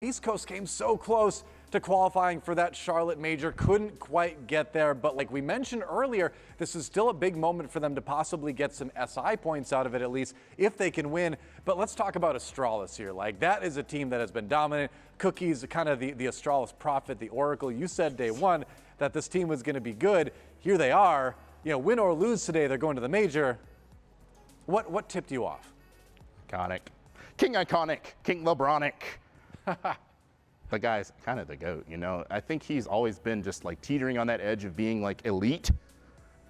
Beastcoast came so close to qualifying for that Charlotte major, couldn't quite get there, but like we mentioned earlier, this is still a big moment for them to possibly get some SI points out of it, at least if they can win. But let's talk about Astralis here. Like, that is a team that has been dominant. Cookie's kind of the Astralis prophet, the oracle. You said day one that this team was going to be good. Here they are. You know, win or lose today, they're going to the major. What tipped you off? Iconic. King Iconic. King LeBronic. The guy's kind of the GOAT, you know. I think he's always been just like teetering on that edge of being like elite.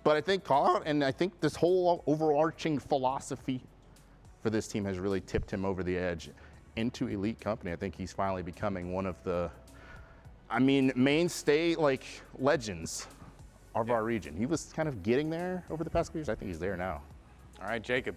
But I think I think this whole overarching philosophy for this team has really tipped him over the edge into elite company. I think he's finally becoming one of the, mainstay like legends of our region. He was kind of getting there over the past couple years. I think he's there now. All right, Jacob.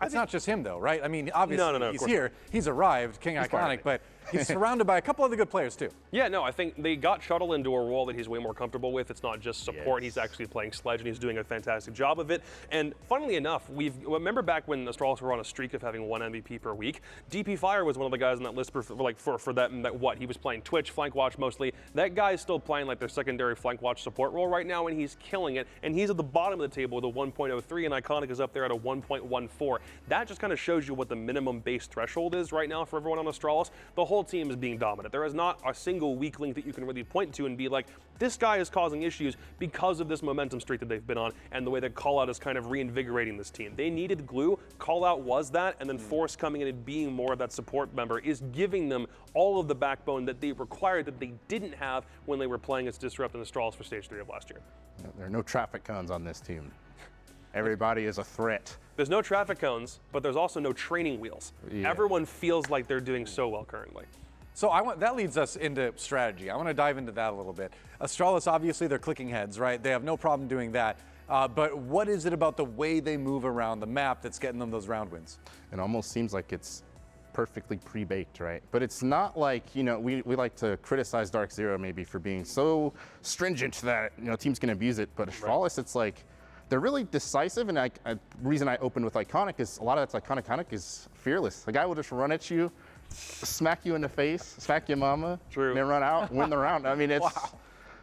It's not just him, though, right? I mean, obviously, no, he's here. He's arrived, King Iconic, but he's surrounded by a couple other good players, too. Yeah, no, I think they got Shuttle into a role that he's way more comfortable with. It's not just support. Yes. He's actually playing Sledge, and he's doing a fantastic job of it. And funnily enough, remember back when Astralis were on a streak of having one MVP per week? DP Fire was one of the guys on that list for that, he was playing Twitch, Flank Watch mostly. That guy's still playing like their secondary Flank Watch support role right now, and he's killing it. And he's at the bottom of the table with a 1.03, and Iconic is up there at a 1.14. That just kind of shows you what the minimum base threshold is right now for everyone on Astralis. The whole team is being dominant. There is not a single weak link that you can really point to and be like, this guy is causing issues because of this momentum streak that they've been on and the way that Callout is kind of reinvigorating this team. They needed glue. Callout was that, and then Force coming in and being more of that support member is giving them all of the backbone that they required that they didn't have when they were playing as Disrupt and Astralis for Stage 3 of last year. There are no traffic cones on this team. Everybody is a threat. There's no traffic cones, but there's also no training wheels. Yeah. Everyone feels like they're doing so well currently. So that leads us into strategy. I want to dive into that a little bit. Astralis, obviously, they're clicking heads, right? They have no problem doing that. But what is it about the way they move around the map that's getting them those round wins? It almost seems like it's perfectly pre-baked, right? But it's not like, you know, we like to criticize Dark Zero maybe for being so stringent that, you know, teams can abuse it. But Astralis, it's like, they're really decisive, and the reason I opened with Iconic is a lot of that's Iconic is fearless. The guy will just run at you, smack you in the face, smack your mama, and then run out, win the round. I mean, it's,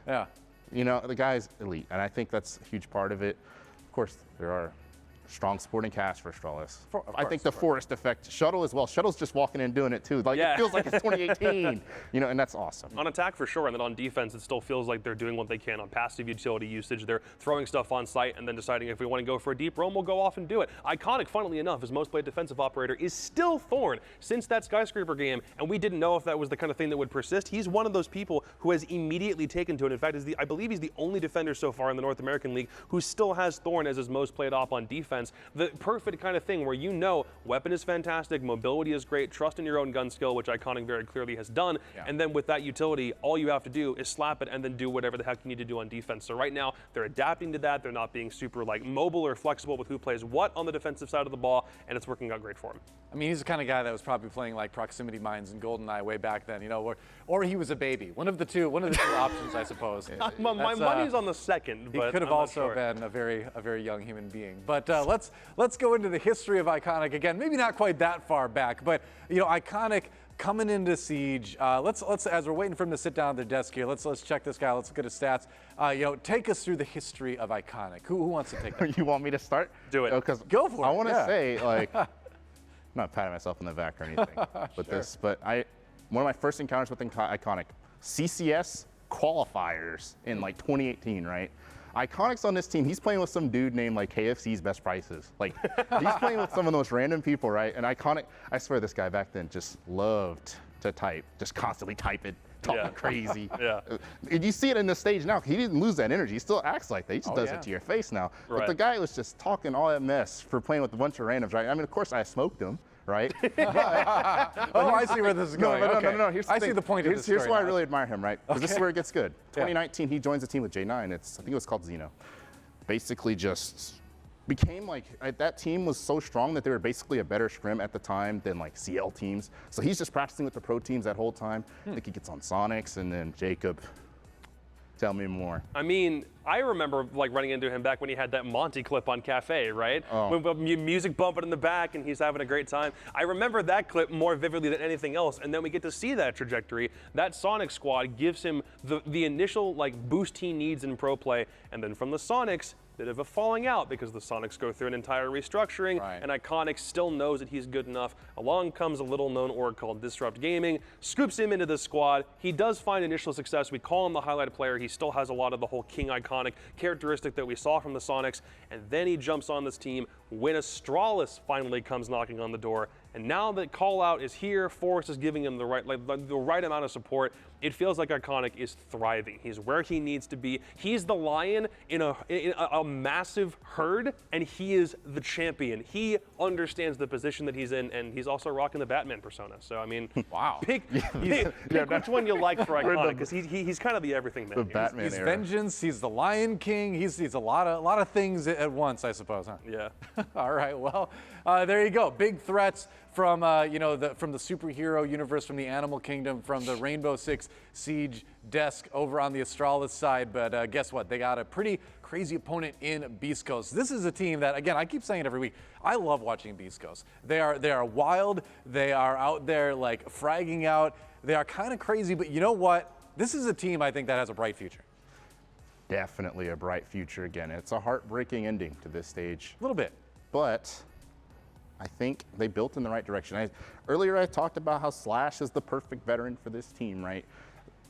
yeah, you know, the guy's elite, and I think that's a huge part of it. Of course, there are strong supporting cast for Astralis. I think the Forest effect, Shuttle as well. Shuttle's just walking in and doing it too. Like, it feels like it's 2018, you know, and that's awesome. On attack for sure, and then on defense, it still feels like they're doing what they can on passive utility usage. They're throwing stuff on site and then deciding if we want to go for a deep roam, we'll go off and do it. Iconic, funnily enough, his most played defensive operator is still Thorn since that Skyscraper game, and we didn't know if that was the kind of thing that would persist. He's one of those people who has immediately taken to it. In fact, I believe he's the only defender so far in the North American League who still has Thorn as his most played op on defense. The perfect kind of thing where, you know, weapon is fantastic, mobility is great, trust in your own gun skill, which Iconic very clearly has done, and then with that utility, all you have to do is slap it and then do whatever the heck you need to do on defense. So right now, they're adapting to that. They're not being super like mobile or flexible with who plays what on the defensive side of the ball, and it's working out great for him. I mean, he's the kind of guy that was probably playing like Proximity Mines and GoldenEye way back then, you know, or he was a baby. One of the two options, I suppose. My money's on the second, but he could have also been a very young human being. But let's go into the history of Iconic again. Maybe not quite that far back, but you know, Iconic coming into Siege. Let's as we're waiting for him to sit down at their desk here, let's check this guy. Let's look at his stats. You know, take us through the history of Iconic. Who wants to take that? You want me to start? Do it. Because go for it. I want to say, like, I'm not patting myself on the back or anything with this, but one of my first encounters with Iconic, CCS qualifiers in like 2018, right? Iconic's on this team. He's playing with some dude named like KFC's Best Prices. Like, he's playing with some of those random people, right? And Iconic, I swear this guy back then just loved to type, just constantly type it, talking crazy. And you see it in the stage now. He didn't lose that energy. He still acts like that. He just does it to your face now. But the guy was just talking all that mess for playing with a bunch of randoms, right? I mean, of course I smoked him. Right? I see where this is going. No. Here's the thing. thing. See the point of this story. Here's why I really admire him, right? Because this is where it gets good. 2019, he joins the team with J9. I think it was called Xeno. Basically just became like, that team was so strong that they were basically a better scrim at the time than like CL teams. So he's just practicing with the pro teams that whole time. I think he gets on Sonics, and then Jacob Tell me more. I mean, I remember like running into him back when he had that Monty clip on Cafe, right? With music bumping in the back and he's having a great time. I remember that clip more vividly than anything else. And then we get to see that trajectory. That Sonic squad gives him the initial like boost he needs in pro play. And then from the Sonics, bit of a falling out because the Sonics go through an entire restructuring, and Iconic still knows that he's good enough. Along comes a little-known org called Disrupt Gaming, scoops him into the squad. He does find initial success. We call him the highlighted player. He still has a lot of the whole King Iconic characteristic that we saw from the Sonics, and then he jumps on this team when Astralis finally comes knocking on the door. And now that Call-Out is here, Forrest is giving him the right amount of support. It feels like Iconic is thriving. He's where he needs to be. He's the lion in a massive herd, and he is the champion. He understands the position that he's in, and he's also rocking the Batman persona. So, I mean, wow. Pick which one you like for Iconic, because he's kind of the everything man. The Batman He's era. vengeance, he's the Lion King, he's a lot of things at once, I suppose, huh? Yeah. All right, well, there you go. Big threats from from the superhero universe, from the Animal Kingdom, from the Rainbow Six Siege desk over on the Astralis side. But guess what? They got a pretty crazy opponent in Beastcoast. This is a team that, again, I keep saying it every week. I love watching Beastcoast. They are wild. They are out there like fragging out. They are kind of crazy, but you know what? This is a team I think that has a bright future. Definitely a bright future again. It's a heartbreaking ending to this stage. A little bit. But I think they built in the right direction. Earlier I talked about how Slash is the perfect veteran for this team, right?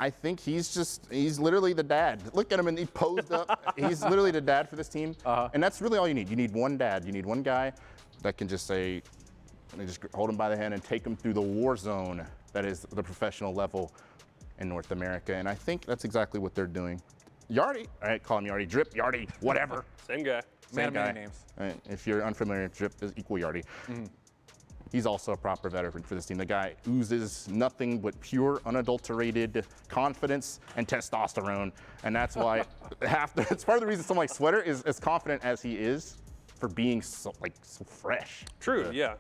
I think he's literally the dad. Look at him, and he posed up. He's literally the dad for this team. And that's really all you need. You need one dad. You need one guy that can just say, just hold him by the hand and take him through the war zone that is the professional level in North America. And I think that's exactly what they're doing. Yardy, all right, call him Yardy, Drip, Yardy, whatever. Same guy. Man of many guy. names. If you're unfamiliar, Drip is equal Yardy. He's also a proper veteran for this team. The guy oozes nothing but pure, unadulterated confidence and testosterone, and that's why it's part of the reason someone like Sweater is as confident as he is for being so fresh. True, yeah.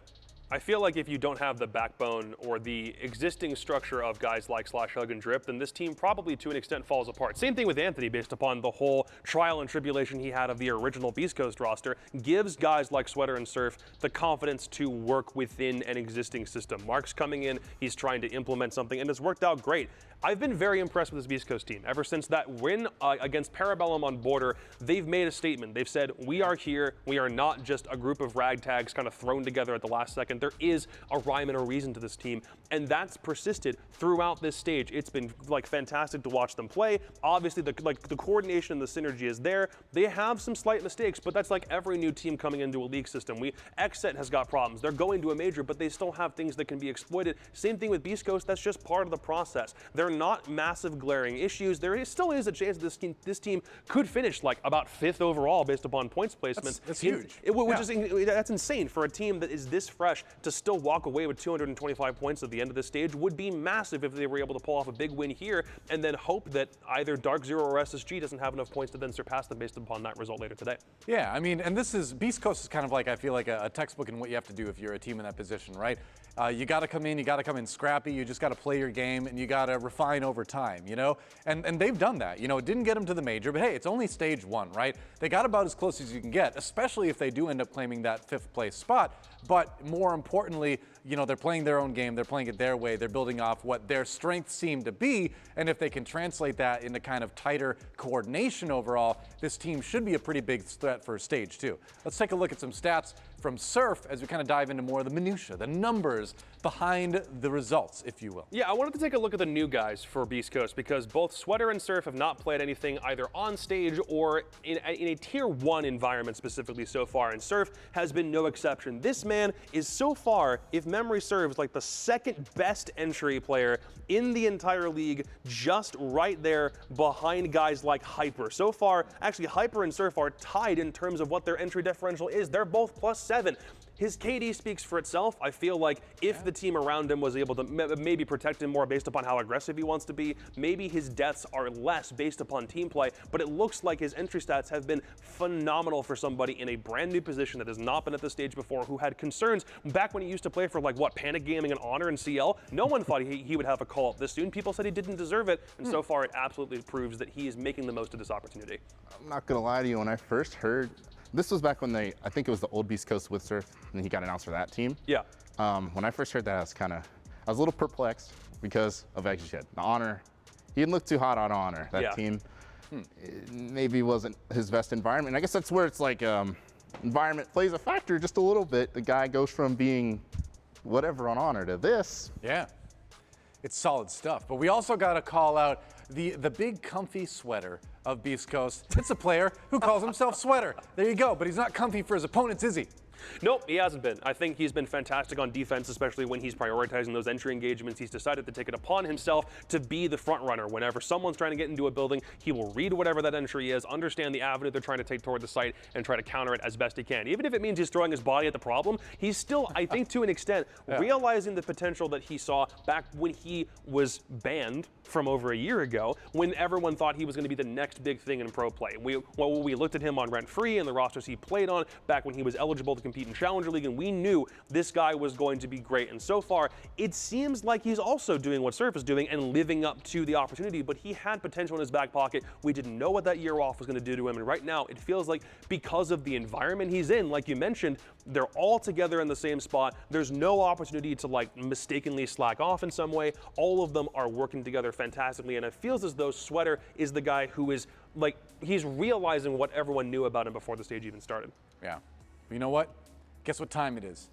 I feel like if you don't have the backbone or the existing structure of guys like Slash, Hug, and Drip, then this team probably to an extent falls apart. Same thing with Anthony, based upon the whole trial and tribulation he had of the original Beastcoast roster, gives guys like Sweater and Surf the confidence to work within an existing system. Mark's coming in, he's trying to implement something, and it's worked out great. I've been very impressed with this Beastcoast team. Ever since that win against Parabellum on Border, they've made a statement. They've said, we are here. We are not just a group of ragtags kind of thrown together at the last second. There is a rhyme and a reason to this team, and that's persisted throughout this stage. It's been like fantastic to watch them play. Obviously, the coordination and the synergy is there. They have some slight mistakes, but that's like every new team coming into a league system. XSET has got problems. They're going to a major, but they still have things that can be exploited. Same thing with Beastcoast. That's just part of the process. They're not massive glaring issues. There still is a chance this team could finish like about 5th overall based upon points placements. That's huge. That's insane for a team that is this fresh to still walk away with 225 points at the end of this stage. Would be massive if they were able to pull off a big win here and then hope that either Dark Zero or SSG doesn't have enough points to then surpass them based upon that result later today. Yeah, I mean, and Beastcoast is kind of like, I feel like a textbook in what you have to do if you're a team in that position, right? You got to come in scrappy, you just got to play your game, and you got to refine over time, you know? And they've done that. You know, it didn't get them to the major, but hey, it's only stage 1, right? They got about as close as you can get, especially if they do end up claiming that 5th place spot. But more importantly, you know, they're playing their own game, they're playing it their way, they're building off what their strengths seem to be, and if they can translate that into kind of tighter coordination overall, this team should be a pretty big threat for stage 2. Let's take a look at some stats from Surf as we kind of dive into more of the minutia, the numbers behind the results, if you will. Yeah, I wanted to take a look at the new guys for Beastcoast because both Sweater and Surf have not played anything either on stage or in a tier 1 environment specifically so far, and Surf has been no exception. This man is so far, if memory serves, like the 2nd best entry player in the entire league, just right there behind guys like Hyper. So far, actually, Hyper and Surf are tied in terms of what their entry differential is. They're both +7. his KD speaks for itself. I feel like if the team around him was able to maybe protect him more based upon how aggressive he wants to be, maybe his deaths are less based upon team play, but it looks like his entry stats have been phenomenal for somebody in a brand new position that has not been at this stage before, who had concerns back when he used to play for like what, Panic Gaming and Honor and CL. No one thought he would have a call up this soon. People said he didn't deserve it, and so far it absolutely proves that he is making the most of this opportunity. I'm not gonna lie to you, when I first heard, this was back when I think it was the old Beastcoast with Surf, and he got announced for that team. Yeah. When I first heard that, I was a little perplexed because of, as you said, the Honor. He didn't look too hot on Honor. That team maybe wasn't his best environment. And I guess that's where it's like environment plays a factor just a little bit. The guy goes from being whatever on Honor to this. Yeah, it's solid stuff. But we also got to call out the big comfy sweater of Beastcoast. It's a player who calls himself Sweater. There you go. But he's not comfy for his opponents, is he? Nope, he hasn't been. I think he's been fantastic on defense, especially when he's prioritizing those entry engagements. He's decided to take it upon himself to be the front runner. Whenever someone's trying to get into a building, he will read whatever that entry is, understand the avenue they're trying to take toward the site, and try to counter it as best he can. Even if it means he's throwing his body at the problem, he's still, I think to an extent, realizing the potential that he saw back when he was banned from over a year ago, when everyone thought he was going to be the next big thing in pro play. We looked at him on Rent Free and the rosters he played on back when he was eligible to compete in Challenger League, and we knew this guy was going to be great. And so far, it seems like he's also doing what Surf is doing and living up to the opportunity, but he had potential in his back pocket. We didn't know what that year off was going to do to him, and right now it feels like because of the environment he's in, like you mentioned, they're all together in the same spot. There's no opportunity to like mistakenly slack off in some way. All of them are working together fantastically, and it feels as though Sweater is the guy who is like, he's realizing what everyone knew about him before the stage even started. Yeah. You know what? Guess what time it is?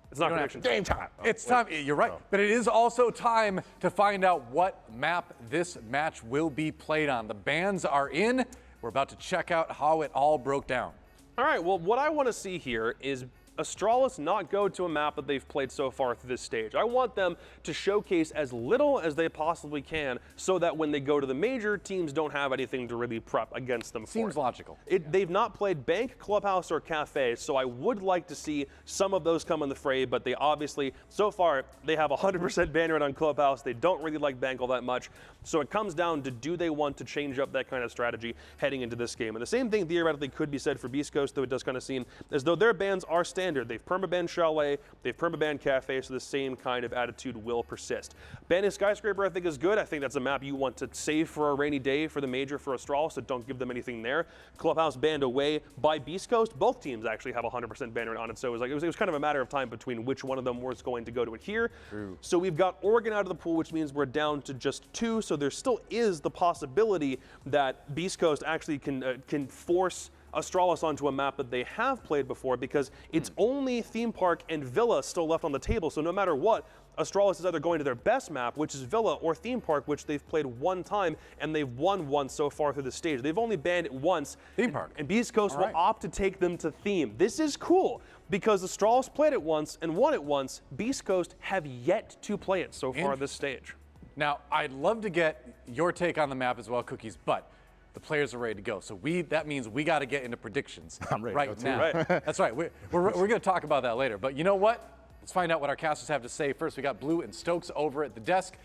It's not prediction Game time. It's time. You're right. But it is also time to find out what map this match will be played on. The bands are in. We're about to check out how it all broke down. All right, well, what I want to see here is Astralis not go to a map that they've played so far through this stage. I want them to showcase as little as they possibly can so that when they go to the major, teams don't have anything to really prep against them for. Seems logical. They've not played Bank, Clubhouse, or Cafe, so I would like to see some of those come in the fray, but they obviously, so far, they have 100% ban rate on Clubhouse. They don't really like Bank all that much, so it comes down to do they want to change up that kind of strategy heading into this game. And the same thing theoretically could be said for Beastcoast, though it does kind of seem as though their bans are standard. They've permabanned Chalet, they've permabanned Cafe, so the same kind of attitude will persist. Banning Skyscraper I think is good. I think that's a map you want to save for a rainy day for the major for Astralis, so don't give them anything there. Clubhouse banned away by Beastcoast. Both teams actually have 100% ban rate on it, so it was kind of a matter of time between which one of them was going to go to it here. True. So we've got Oregon out of the pool, which means we're down to just 2, so there still is the possibility that Beastcoast actually can force Astralis onto a map that they have played before, because it's only Theme Park and Villa still left on the table. So no matter what, Astralis is either going to their best map, which is Villa, or Theme Park, which they've played one time, and they've won once so far through the stage. They've only banned it once. Theme Park. And Beastcoast will opt to take them to Theme. This is cool, because Astralis played it once and won it once. Beastcoast have yet to play it so far this stage. Now, I'd love to get your take on the map as well, Cookies, but the players are ready to go. So that means we got to get into predictions. I'm ready right to go now. too. Right. That's right. We're going to talk about that later. But you know what? Let's find out what our casters have to say. First, we got Blue and Stokes over at the desk,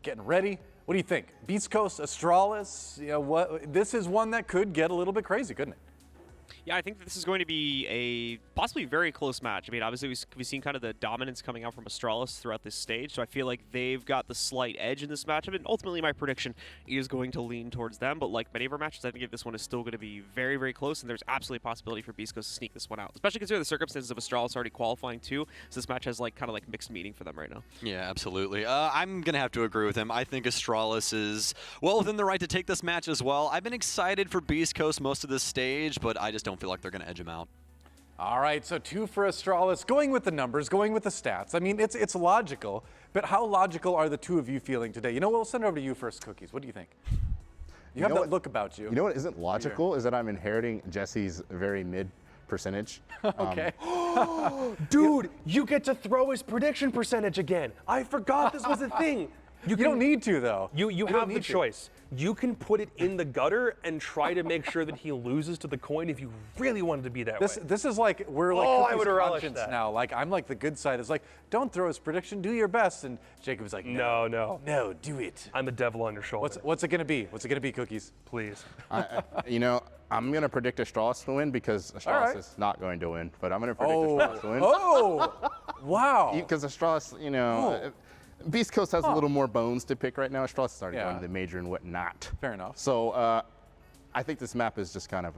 getting ready. What do you think? Beastcoast, Astralis, this is one that could get a little bit crazy, couldn't it? Yeah, I think that this is going to be a possibly very close match. I mean, obviously we've seen kind of the dominance coming out from Astralis throughout this stage, so I feel like they've got the slight edge in this matchup, and ultimately my prediction is going to lean towards them. But like many of our matches, I think this one is still going to be very, very close, and there's absolutely a possibility for Beastcoast to sneak this one out, especially considering the circumstances of Astralis already qualifying too. So this match has kind of mixed meaning for them right now. Yeah, absolutely. I'm going to have to agree with him. I think Astralis is well within the right to take this match as well. I've been excited for Beastcoast most of this stage, but I just don't feel like they're going to edge him out. All right, so 2 for Astralis. Going with the numbers, going with the stats. I mean, it's logical, but how logical are the two of you feeling today? You know, we'll send it over to you first, Cookies. What do you think? You have that look about you. You know what isn't logical is that I'm inheriting Jesse's very mid percentage. Okay. Dude, you get to throw his prediction percentage again. I forgot this was a thing. You don't need to, though. You don't have the need to. choice. You can put it in the gutter and try to make sure that he loses to the coin if you really wanted to be that way. This is like we're like Oh, I Cookie's would relish conscience that. now. Like I'm like the good side. It's like don't throw his prediction, do your best. And Jacob's like, No. no, do it. I'm the devil on your shoulder. What's it gonna be? What's it gonna be, Cookies? Please. You know, I'm going to predict Astralis to win because Astralis right. is not going to win. But I'm going to predict Astralis to win. Oh, wow. Because Astralis, you know, Beastcoast has a little more bones to pick right now. Astralis is already Yeah. going to the major and whatnot. Fair enough. So I think this map is just kind of,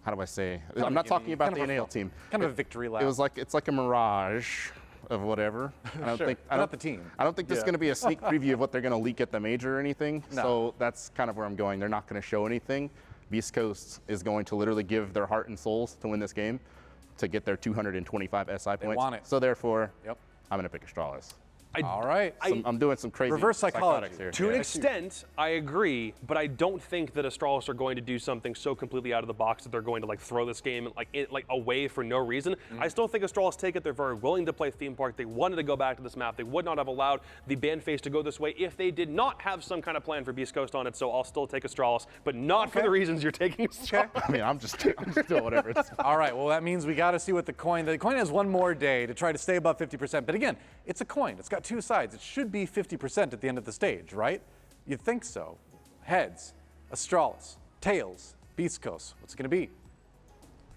how do I say? I'm not talking about kind the of a NAL team. kind of a victory lap. It was like it's like a mirage of whatever. I don't Sure, think but not the team. I don't think this is Yeah. going to be a sneak preview of what they're going to leak at the major or anything. No. So that's kind of where I'm going. They're not going to show anything. Beastcoast is going to literally give their heart and souls to win this game to get their 225 SI points. want it. So therefore, Yep. I'm going to pick Astralis. All right. I'm doing some crazy Reverse psychology. psychotics here. To an Yeah. extent, I agree, but I don't think that Astralis are going to do something so completely out of the box that they're going to like throw this game like away for no reason. I still think Astralis take it. They're very willing to play theme park. They wanted to go back to this map. They would not have allowed the ban phase to go this way if they did not have some kind of plan for Beastcoast on it. So I'll still take Astralis, but not for the reasons you're taking Astralis. I mean, I'm just doing whatever. All right, well, that means we got to see what the coin has one more day to try to stay above 50%. But again, it's a coin. It's got two sides. It should be 50% at the end of the stage, right? You'd think so. Heads, Astralis, tails, Beastcoast. What's it going to be?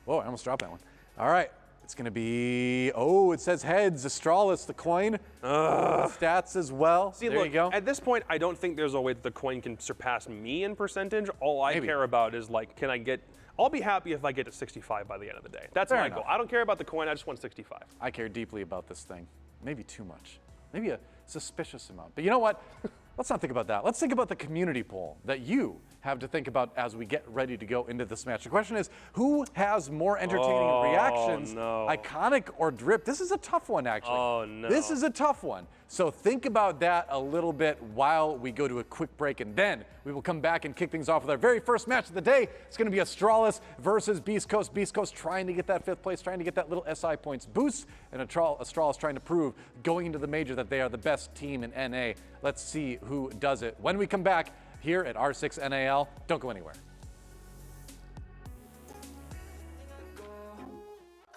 Whoa, I almost dropped that one. All right, it's going to be, it says heads, Astralis, the coin. Stats as well. See, there look, you go. at this point, I don't think there's a way that the coin can surpass me in percentage. All I care about is like, I'll be happy if I get to 65 by the end of the day. That's Fair my enough. goal. I don't care about the coin, I just want 65. I care deeply about this thing. Maybe too much. Maybe a suspicious amount. But you know what? Let's not think about that. Let's think about the community poll that you have to think about as we get ready to go into this match. The question is, who has more entertaining reactions, no. iconic or drip? This is a tough one, actually. Oh, no. This is a tough one. So think about that a little bit while we go to a quick break, and then we will come back and kick things off with our very first match of the day. It's going to be Astralis versus Beastcoast. Beastcoast trying to get that 5th place, trying to get that little SI points boost, and Astralis trying to prove going into the major that they are the best team in NA. Let's see who does it. When we come back here at R6 NAL, don't go anywhere.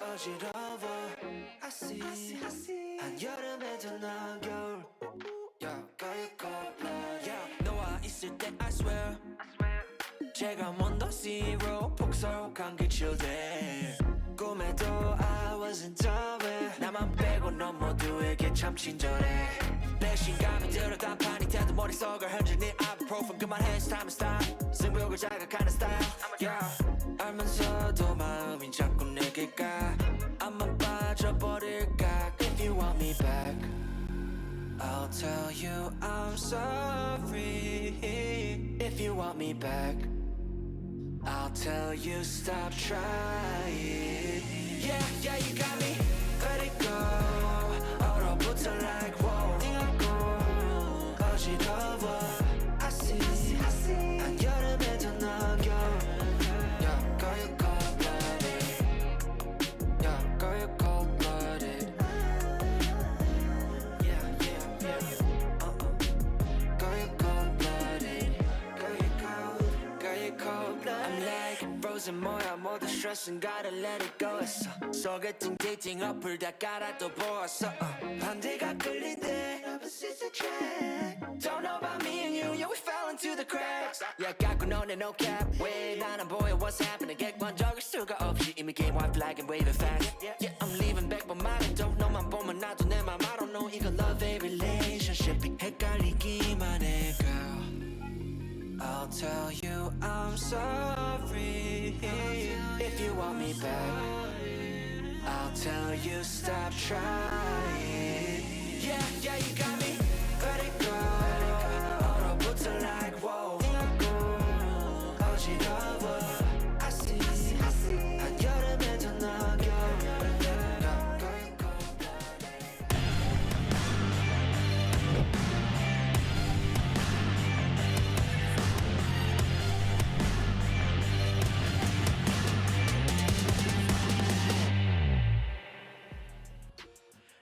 어지러워 I see 한여름에도 난 겨울 Yeah, 너와 있을 때 I swear 제가 먼저 zero 폭설한 기출돼 꿈에도 I wasn't done 나만 빼고 넌 모두에게 참 친절해 배신감이 들어 단판이 돼도 머릿속을 흔드니 ibuprofen 그만해 it's time to stop 승부욕을 자극하는 style Yeah 알면서도 마음이 자꾸 내게 가 안만 빠져버릴까 If you want me back I'll tell you I'm sorry If you want me back I'll tell you stop trying Yeah, yeah, you got me Let it go 얼어붙어 like whoa 띵하고 어지러워 I see 한여름에도 넌 겨울 Yeah, girl, you're cold-blooded Yeah, girl, you're cold-blooded Yeah, yeah, yeah Girl, you're cold-blooded Girl, you're cold-blooded I'm like frozen 뭐야 모두 stress은 gotta let it go 했어 소개팅 데이팅 어플 다 깔아 또 보았어 반대가 끌린대 opposites attract Don't know about me and you, yeah we fell into the cracks Yeah 갖고 너네 no cap 왜 난 안 보여 what's happening 객관적일 수가 없이 이미 game white flag and wave it fast Yeah I'm leaving back but 말해도 너만 보면 나도 내 맘 I don't know 이건 love a relationship 헷갈리기만 해 girl I'll tell you I'm sorry If you want me back I'll tell you stop trying Yeah, yeah, you got me Let it go 얼어붙어 like whoa 띵하고 어지러워 I see 한여름에도 넌 겨울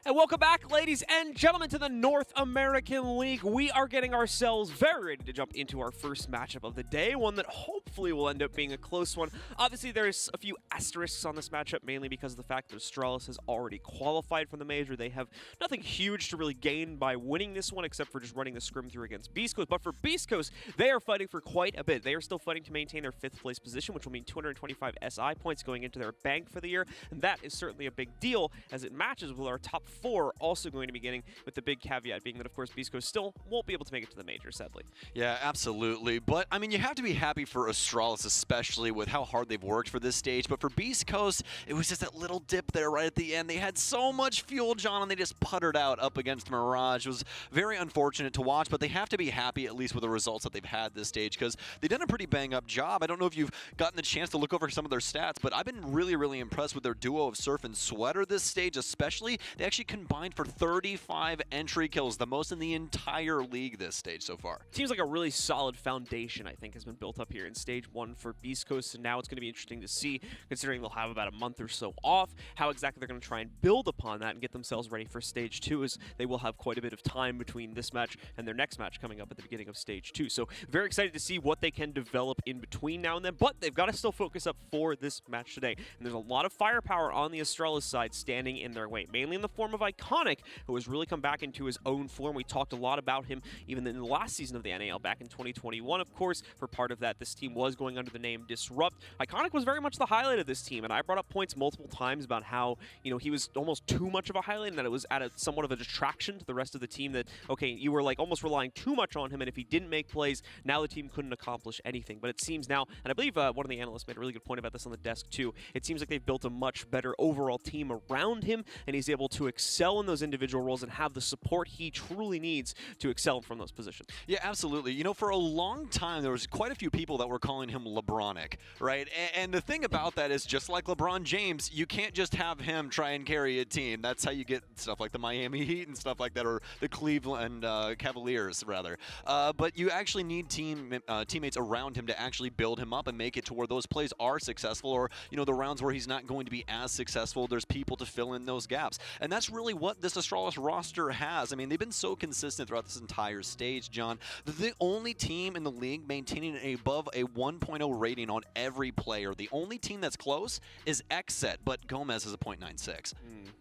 And Welcome back, ladies and gentlemen, to the North American League. We are getting ourselves very ready to jump into our first matchup of the day, one that hopefully will end up being a close one. Obviously, there's a few asterisks on this matchup, mainly because of the fact that Astralis has already qualified for the major. They have nothing huge to really gain by winning this one, except for just running the scrim through against Beastcoast. But for Beastcoast, they are fighting for quite a bit. They are still fighting to maintain their 5th place position, which will mean 225 SI points going into their bank for the year. And that is certainly a big deal, as it matches with our top 4 also going to be getting, with the big caveat being that, of course, Beastcoast still won't be able to make it to the major, sadly. Yeah, absolutely. But, I mean, you have to be happy for Astralis, especially with how hard they've worked for this stage. But for Beastcoast, it was just that little dip there right at the end. They had so much fuel, John, and they just puttered out up against Mirage. It was very unfortunate to watch, but they have to be happy at least with the results that they've had this stage, because they've done a pretty bang-up job. I don't know if you've gotten the chance to look over some of their stats, but I've been really, really impressed with their duo of Surf and Sweater this stage, especially. They actually combined for 35 entry kills, the most in the entire league this stage so far. Seems like a really solid foundation, I think, has been built up here in Stage 1 for Beastcoast, and now it's going to be interesting to see, considering they'll have about a month or so off, how exactly they're going to try and build upon that and get themselves ready for Stage 2, as they will have quite a bit of time between this match and their next match coming up at the beginning of Stage 2. So very excited to see what they can develop in between now and then, but they've got to still focus up for this match today. And there's a lot of firepower on the Astralis side standing in their way, mainly in the form of Iconic, who has really come back into his own form. We talked a lot about him even in the last season of the NAL back in 2021, of course. For part of that, this team was going under the name Disrupt. Iconic was very much the highlight of this team, and I brought up points multiple times about how, you know, he was almost too much of a highlight and that it was at somewhat of a detraction to the rest of the team, that, okay, you were like almost relying too much on him, and if he didn't make plays, now the team couldn't accomplish anything. But it seems now, and I believe one of the analysts made a really good point about this on the desk too, it seems like they've built a much better overall team around him, and he's able to excel in those individual roles and have the support he truly needs to excel from those positions. Yeah, absolutely. You know, for a long time, there was quite a few people that were calling him LeBronic, right? And the thing about that is, just like LeBron James, you can't just have him try and carry a team. That's how you get stuff like the Miami Heat and stuff like that, or the Cleveland Cavaliers, rather. But you actually need teammates around him to actually build him up and make it to where those plays are successful, or, you know, the rounds where he's not going to be as successful, there's people to fill in those gaps. And that's really what this Astralis roster has. I mean, they've been so consistent throughout this entire stage, John. They're the only team in the league maintaining above a 1.0 rating on every player. The only team that's close is XSET, but Gomez is a 0.96.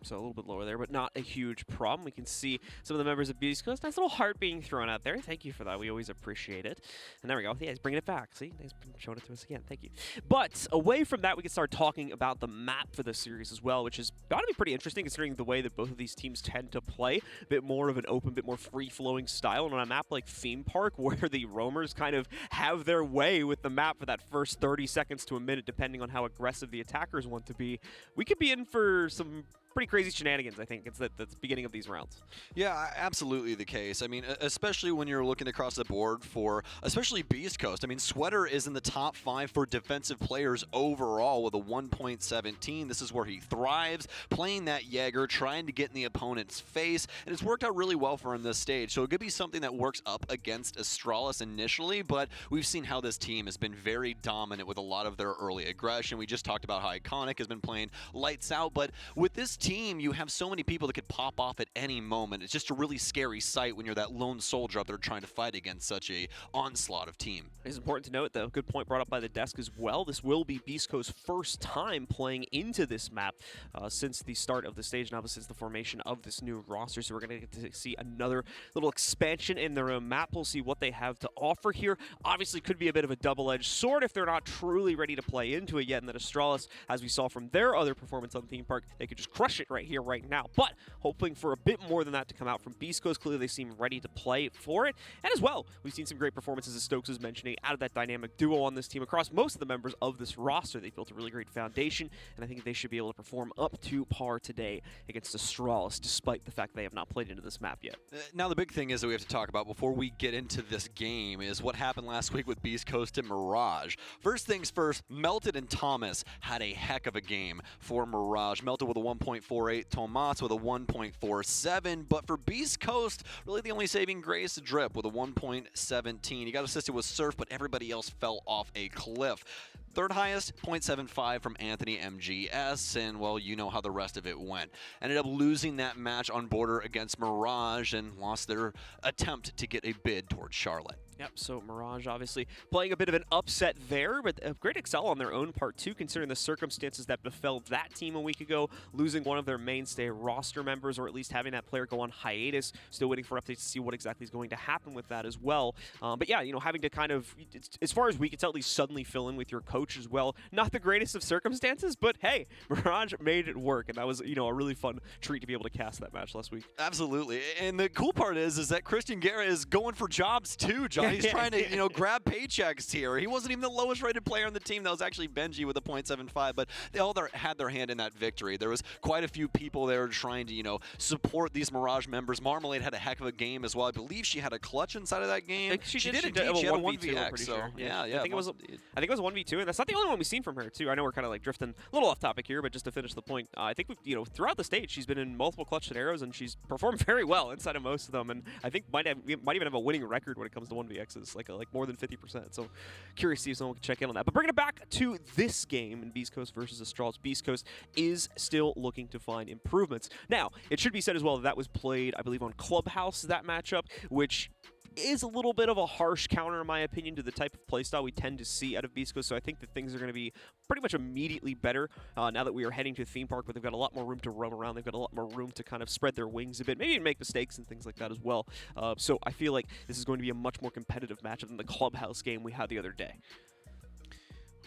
So a little bit lower there, but not a huge problem. We can see some of the members of Beastcoast. Nice little heart being thrown out there. Thank you for that. We always appreciate it. And there we go. Yeah, he's bringing it back. See, he's showing it to us again. Thank you. But away from that, we can start talking about the map for this series as well, which is bound to be pretty interesting considering the way that both of these teams tend to play. A bit more of an open, bit more free-flowing style. And on a map like Theme Park, where the roamers kind of have their way with the map for that first 30 seconds to a minute, depending on how aggressive the attackers want to be, we could be in for some pretty crazy shenanigans, I think. It's the beginning of these rounds. Yeah, absolutely the case. I mean, especially when you're looking across the board for, especially Beastcoast. I mean, Sweater is in the top 5 for defensive players overall with a 1.17. This is where he thrives, playing that Jaeger, trying to get in the opponent's face, and it's worked out really well for him this stage. So it could be something that works up against Astralis initially, but we've seen how this team has been very dominant with a lot of their early aggression. We just talked about how Iconic has been playing lights out, but with this team, you have so many people that could pop off at any moment. It's just a really scary sight when you're that lone soldier up there trying to fight against such a onslaught of team. It's important to note, though, good point brought up by the desk as well. This will be Beastcoast's first time playing into this map since the start of the stage, and obviously since the formation of this new roster. So we're going to get to see another little expansion in their own map. We'll see what they have to offer here. Obviously, could be a bit of a double-edged sword if they're not truly ready to play into it yet, and that Astralis, as we saw from their other performance on Theme Park, they could just crush it right here, right now. But hoping for a bit more than that to come out from Beastcoast. Clearly, they seem ready to play for it. And as well, we've seen some great performances, as Stokes was mentioning, out of that dynamic duo on this team. Across most of the members of this roster, they built a really great foundation, and I think they should be able to perform up to par today against Astralis, despite the fact they have not played into this map yet. Now, the big thing is that we have to talk about before we get into this game is what happened last week with Beastcoast and Mirage. First things first, Melted and Thomas had a heck of a game for Mirage. Melted with a 1.0 1.48, Tomas with a 1.47, but for Beastcoast, really the only saving grace, Drip with a 1.17. He got assisted with Surf, but everybody else fell off a cliff. Third highest, 0.75 from Anthony MGS, and well, you know how the rest of it went. Ended up losing that match on border against Mirage and lost their attempt to get a bid towards Charlotte. Yep, so Mirage obviously playing a bit of an upset there, but a great excel on their own part too, considering the circumstances that befell that team a week ago, losing one of their mainstay roster members, or at least having that player go on hiatus. Still waiting for updates to see what exactly is going to happen with that as well. But yeah, you know, having to kind of, as far as we can tell, at least suddenly fill in with your coach as well. Not the greatest of circumstances, but hey, Mirage made it work, and that was, you know, a really fun treat to be able to cast that match last week. Absolutely, and the cool part is that Christian Guerra is going for jobs too, John. He's trying to, you know, grab paychecks here. He wasn't even the lowest rated player on the team. That was actually Benji with a 0.75, but they all had their hand in that victory. There was quite a few people there trying to, you know, support these Mirage members. Marmalade had a heck of a game as well. I believe she had a clutch inside of that game. She did indeed. She had a 1v2, 1vx, so sure. yeah. I think it was a 1v2, and that's not the only one we've seen from her too. I know we're kind of like drifting a little off topic here, but just to finish the point, I think we've, you know, throughout the stage, she's been in multiple clutch scenarios, and she's performed very well inside of most of them, and I think might even have a winning record when it comes to 1vx's, like more than 50%. So curious to see if someone can check in on that. But bringing it back to this game in Beastcoast versus Astralis, Beastcoast is still looking to find improvements. Now, it should be said as well that was played, I believe, on Clubhouse, that matchup, which is a little bit of a harsh counter, in my opinion, to the type of playstyle we tend to see out of Beastcoast. So I think that things are going to be pretty much immediately better now that we are heading to a theme park, but they've got a lot more room to roam around. They've got a lot more room to kind of spread their wings a bit, maybe even make mistakes and things like that as well. So I feel like this is going to be a much more competitive matchup than the Clubhouse game we had the other day.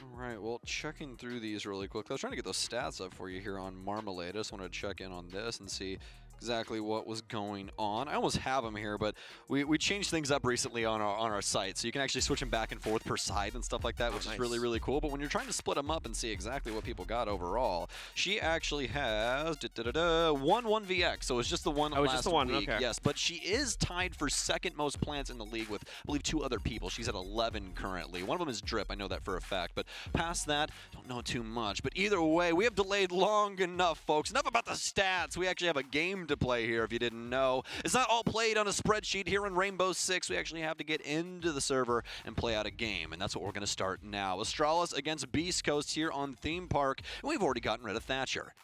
All right, well, checking through these really quick. I was trying to get those stats up for you here on Marmalade. I just wanted to check in on this and see exactly what was going on. I almost have them here, but we changed things up recently on our site, so you can actually switch them back and forth per side and stuff like that, which is really, really cool. But when you're trying to split them up and see exactly what people got overall, she actually has 1-1VX, so it's just the one last week. Okay. Yes, but she is tied for second most plants in the league with, I believe, 2 other people. She's at 11 currently. One of them is Drip, I know that for a fact, but past that, don't know too much. But either way, we have delayed long enough, folks. Enough about the stats. We actually have a game to play here, if you didn't know. It's not all played on a spreadsheet here in Rainbow Six. We actually have to get into the server and play out a game, and that's what we're going to start now. Astralis against Beastcoast here on Theme Park, and we've already gotten rid of Thatcher.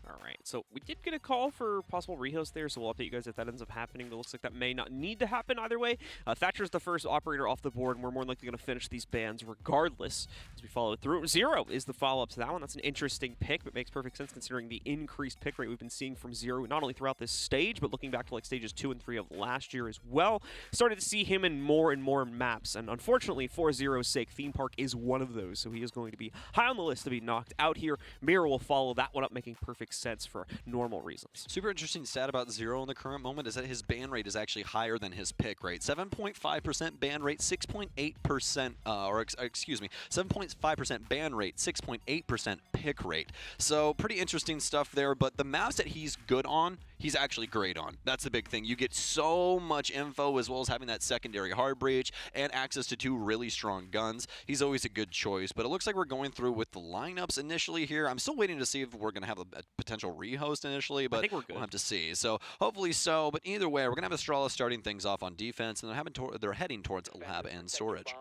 All right, so we did get a call for possible rehost there, so we'll update you guys if that ends up happening. But it looks like that may not need to happen either way. Thatcher's the first operator off the board, and we're more likely going to finish these bans regardless as we follow it through. Zero is the follow-up to that one. That's an interesting pick, but makes perfect sense considering the increased pick rate we've been seeing from Zero, not only throughout this stage, but looking back to like stages 2 and 3 of last year as well. Started to see him in more and more maps, and unfortunately, for Zero's sake, Theme Park is one of those, so he is going to be high on the list to be knocked out here. Mirror will follow that one up, making perfect sense for normal reasons. Super interesting stat about Zero in the current moment is that his ban rate is actually higher than his pick rate. 7.5% ban rate, 6.8%, excuse me, 7.5% ban rate, 6.8% pick rate. So pretty interesting stuff there, but the maps that he's good on, he's actually great on. That's the big thing. You get so much info as well as having that secondary hard breach and access to 2 really strong guns. He's always a good choice, but it looks like we're going through with the lineups initially here. I'm still waiting to see if we're going to have a potential rehost initially, but we'll have to see. So hopefully so, but either way, we're going to have Astralis starting things off on defense, and they're heading towards lab and storage.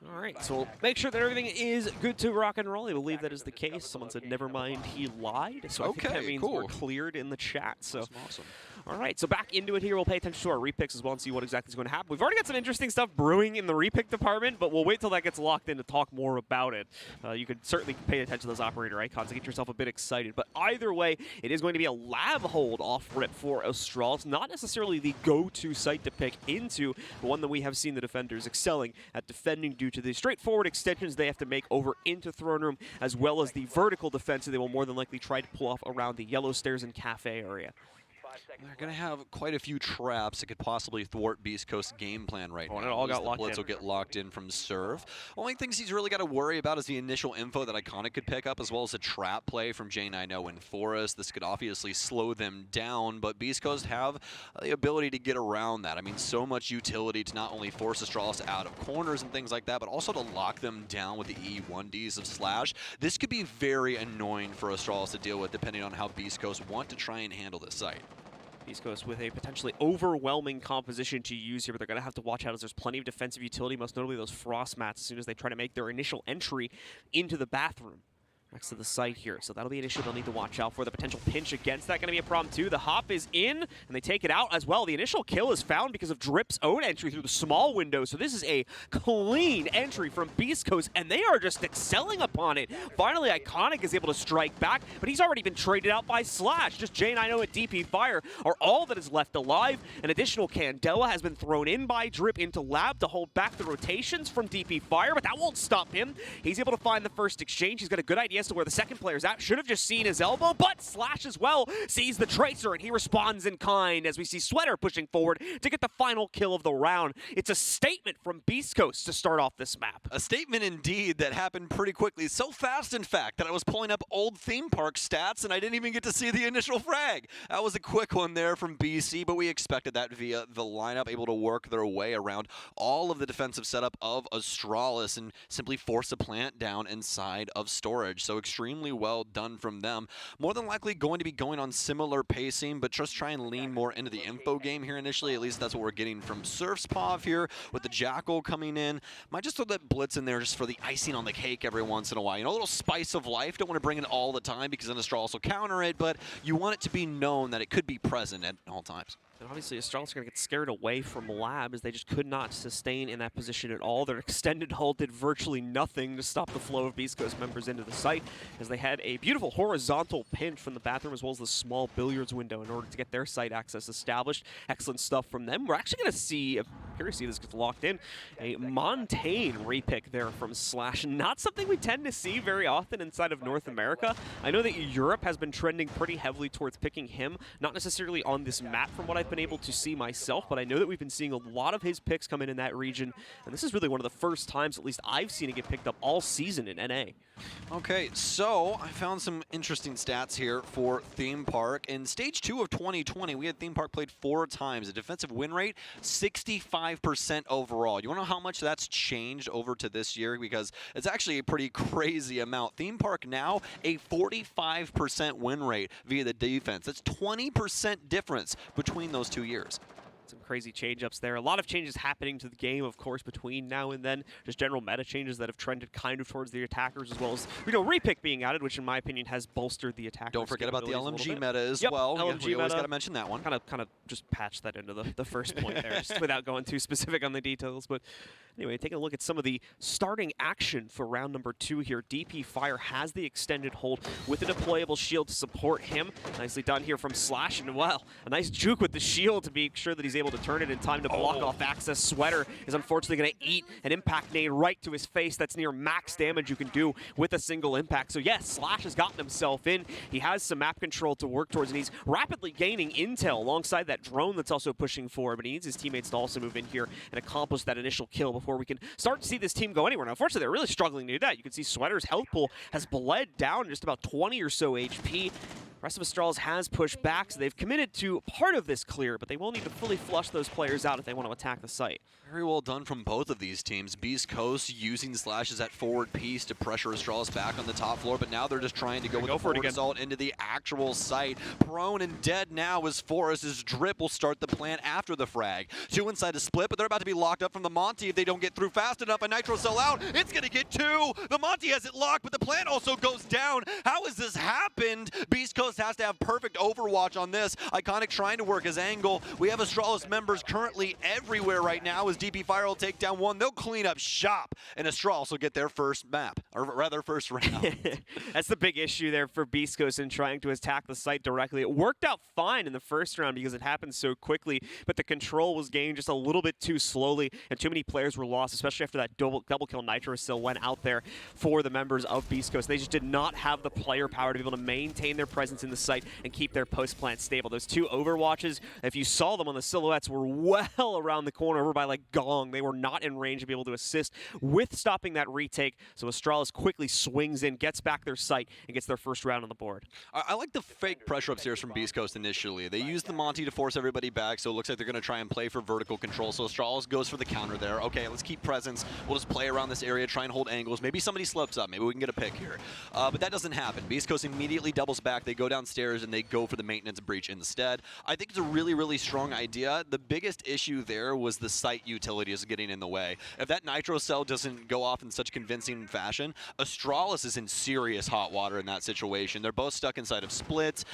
All right, so we'll make sure that everything is good to rock and roll. I believe that is the case. Someone said, never mind, he lied. So I think that means we're cleared in the chat. So. Awesome. All right, so back into it here. We'll pay attention to our repicks as well and see what exactly is going to happen. We've already got some interesting stuff brewing in the repick department, but we'll wait till that gets locked in to talk more about it. You could certainly pay attention to those operator icons and get yourself a bit excited. But either way, it is going to be a lab hold off rip for Astralis. Not necessarily the go-to site to pick into, but one that we have seen the defenders excelling at defending due to the straightforward extensions they have to make over into throne room, as well as the vertical defense that they will more than likely try to pull off around the yellow stairs and cafe area. They're going to have quite a few traps that could possibly thwart Beast Coast's game plan right now. And it all got the locked blitz in. will get locked in from serve. Only things he's really got to worry about is the initial info that Iconic could pick up, as well as a trap play from J90 and Forest. This could obviously slow them down, but Beast Coast have the ability to get around that. I mean, so much utility to not only force Astralis out of corners and things like that, but also to lock them down with the E1Ds of Slash. This could be very annoying for Astralis to deal with, depending on how Beast Coast want to try and handle this site. Beastcoast with a potentially overwhelming composition to use here, but they're going to have to watch out as there's plenty of defensive utility, most notably those frost mats as soon as they try to make their initial entry into the bathroom next to the site here. So that'll be an issue they'll need to watch out for. The potential pinch against that going to be a problem too. The hop is in, and they take it out as well. The initial kill is found because of Drip's own entry through the small window. So this is a clean entry from Beastcoast, and they are just excelling upon it. Finally, Iconic is able to strike back, but he's already been traded out by Slash. Just J90 and DP Fire are all that is left alive. An additional Candela has been thrown in by Drip into Lab to hold back the rotations from DP Fire, but that won't stop him. He's able to find the first exchange. He's got a good idea as to where the second player's at. Should have just seen his elbow, but Slash as well sees the Tracer, and he responds in kind as we see Sweater pushing forward to get the final kill of the round. It's a statement from Beastcoast to start off this map. A statement indeed that happened pretty quickly. So fast, in fact, that I was pulling up old theme park stats and I didn't even get to see the initial frag. That was a quick one there from BC, but we expected that via the lineup, able to work their way around all of the defensive setup of Astralis and simply force a plant down inside of storage. So extremely well done from them. More than likely going to be going on similar pacing, but just try and lean more into the info game here initially. At least that's what we're getting from Surf's Pav here with the Jackal coming in. Might just throw that Blitz in there just for the icing on the cake every once in a while. You know, a little spice of life. Don't want to bring it all the time because then Astralis will counter it, but you want it to be known that it could be present at all times. And obviously, Astralis are going to get scared away from Lab as they just could not sustain in that position at all. Their extended hold did virtually nothing to stop the flow of Beast Coast members into the site, as they had a beautiful horizontal pinch from the bathroom as well as the small billiards window in order to get their site access established. Excellent stuff from them. We're actually going to see, curious to see this gets locked in, a Montaigne repick there from Slash. Not something we tend to see very often inside of North America. I know that Europe has been trending pretty heavily towards picking him, not necessarily on this map from what I've been able to see myself, but I know that we've been seeing a lot of his picks come in that region, and this is really one of the first times, at least I've seen it get picked up all season in NA. Okay, so I found some interesting stats here for Theme Park. In Stage 2 of 2020, we had Theme Park played 4 times. A defensive win rate, 65% overall. You want to know how much that's changed over to this year? Because it's actually a pretty crazy amount. Theme Park now, a 45% win rate via the defense. That's 20% difference between those 2 years. Some crazy change-ups there. A lot of changes happening to the game, of course, between now and then. Just general meta changes that have trended kind of towards the attackers, as well as, you know, repick being added, which in my opinion has bolstered the attackers. Don't forget about the LMG meta as yep, well. LMG we always meta. got to mention that one. Kind of just patch that into the first point there, just without going too specific on the details. But anyway, taking a look at some of the starting action for round number 2 here. DP Fire has the extended hold with a deployable shield to support him. Nicely done here from Slash, and well, a nice juke with the shield to make sure that he's able to turn it in time to block off access. Sweater is unfortunately going to eat an impact nade right to his face. That's near max damage you can do with a single impact. So yes, Slash has gotten himself in. He has some map control to work towards, and he's rapidly gaining intel alongside that drone that's also pushing forward, but he needs his teammates to also move in here and accomplish that initial kill before we can start to see this team go anywhere. Now, unfortunately, they're really struggling to do that. You can see Sweater's health pool has bled down just about 20 or so HP. Rest of Astralis has pushed back, so they've committed to part of this clear, but they will need to fully flush those players out if they want to attack the site. Very well done from both of these teams. Beast Coast using Slash as that forward piece to pressure Astralis back on the top floor, but now they're just trying to go with the forward assault into the actual site. Prone and dead now is Forrest. His Drip will start the plant after the frag. 2 inside a split, but they're about to be locked up from the Monty if they don't get through fast enough. A Nitro Cell out. It's going to get 2. The Monty has it locked, but the plant also goes down. How has this happened? Beast Coast has to have perfect overwatch on this. Iconic trying to work his angle. We have Astralis members currently everywhere right now as DP Fire will take down 1. They'll clean up shop, and Astralis will get their first map, or rather first round. That's the big issue there for Beast Coast in trying to attack the site directly. It worked out fine in the first round because it happened so quickly, but the control was gained just a little bit too slowly, and too many players were lost, especially after that double kill Nitro still went out there for the members of Beast Coast. They just did not have the player power to be able to maintain their presence in the site and keep their post plant stable. Those 2 overwatches, if you saw them on the silhouettes, were well around the corner over by like Gong. They were not in range to be able to assist with stopping that retake. So Astralis quickly swings in, gets back their site, and gets their first round on the board. I like the fake pressure upstairs from Beastcoast initially. They use the Monty to force everybody back, so it looks like they're going to try and play for vertical control. So Astralis goes for the counter there. Okay, let's keep presence. We'll just play around this area, try and hold angles. Maybe somebody slips up. Maybe we can get a pick here. But that doesn't happen. Beastcoast immediately doubles back. They go downstairs and they go for the maintenance breach instead. I think it's a really, really strong idea. The biggest issue there was the site utility is getting in the way. If that Nitro cell doesn't go off in such convincing fashion, Astralis is in serious hot water in that situation. They're both stuck inside of splits.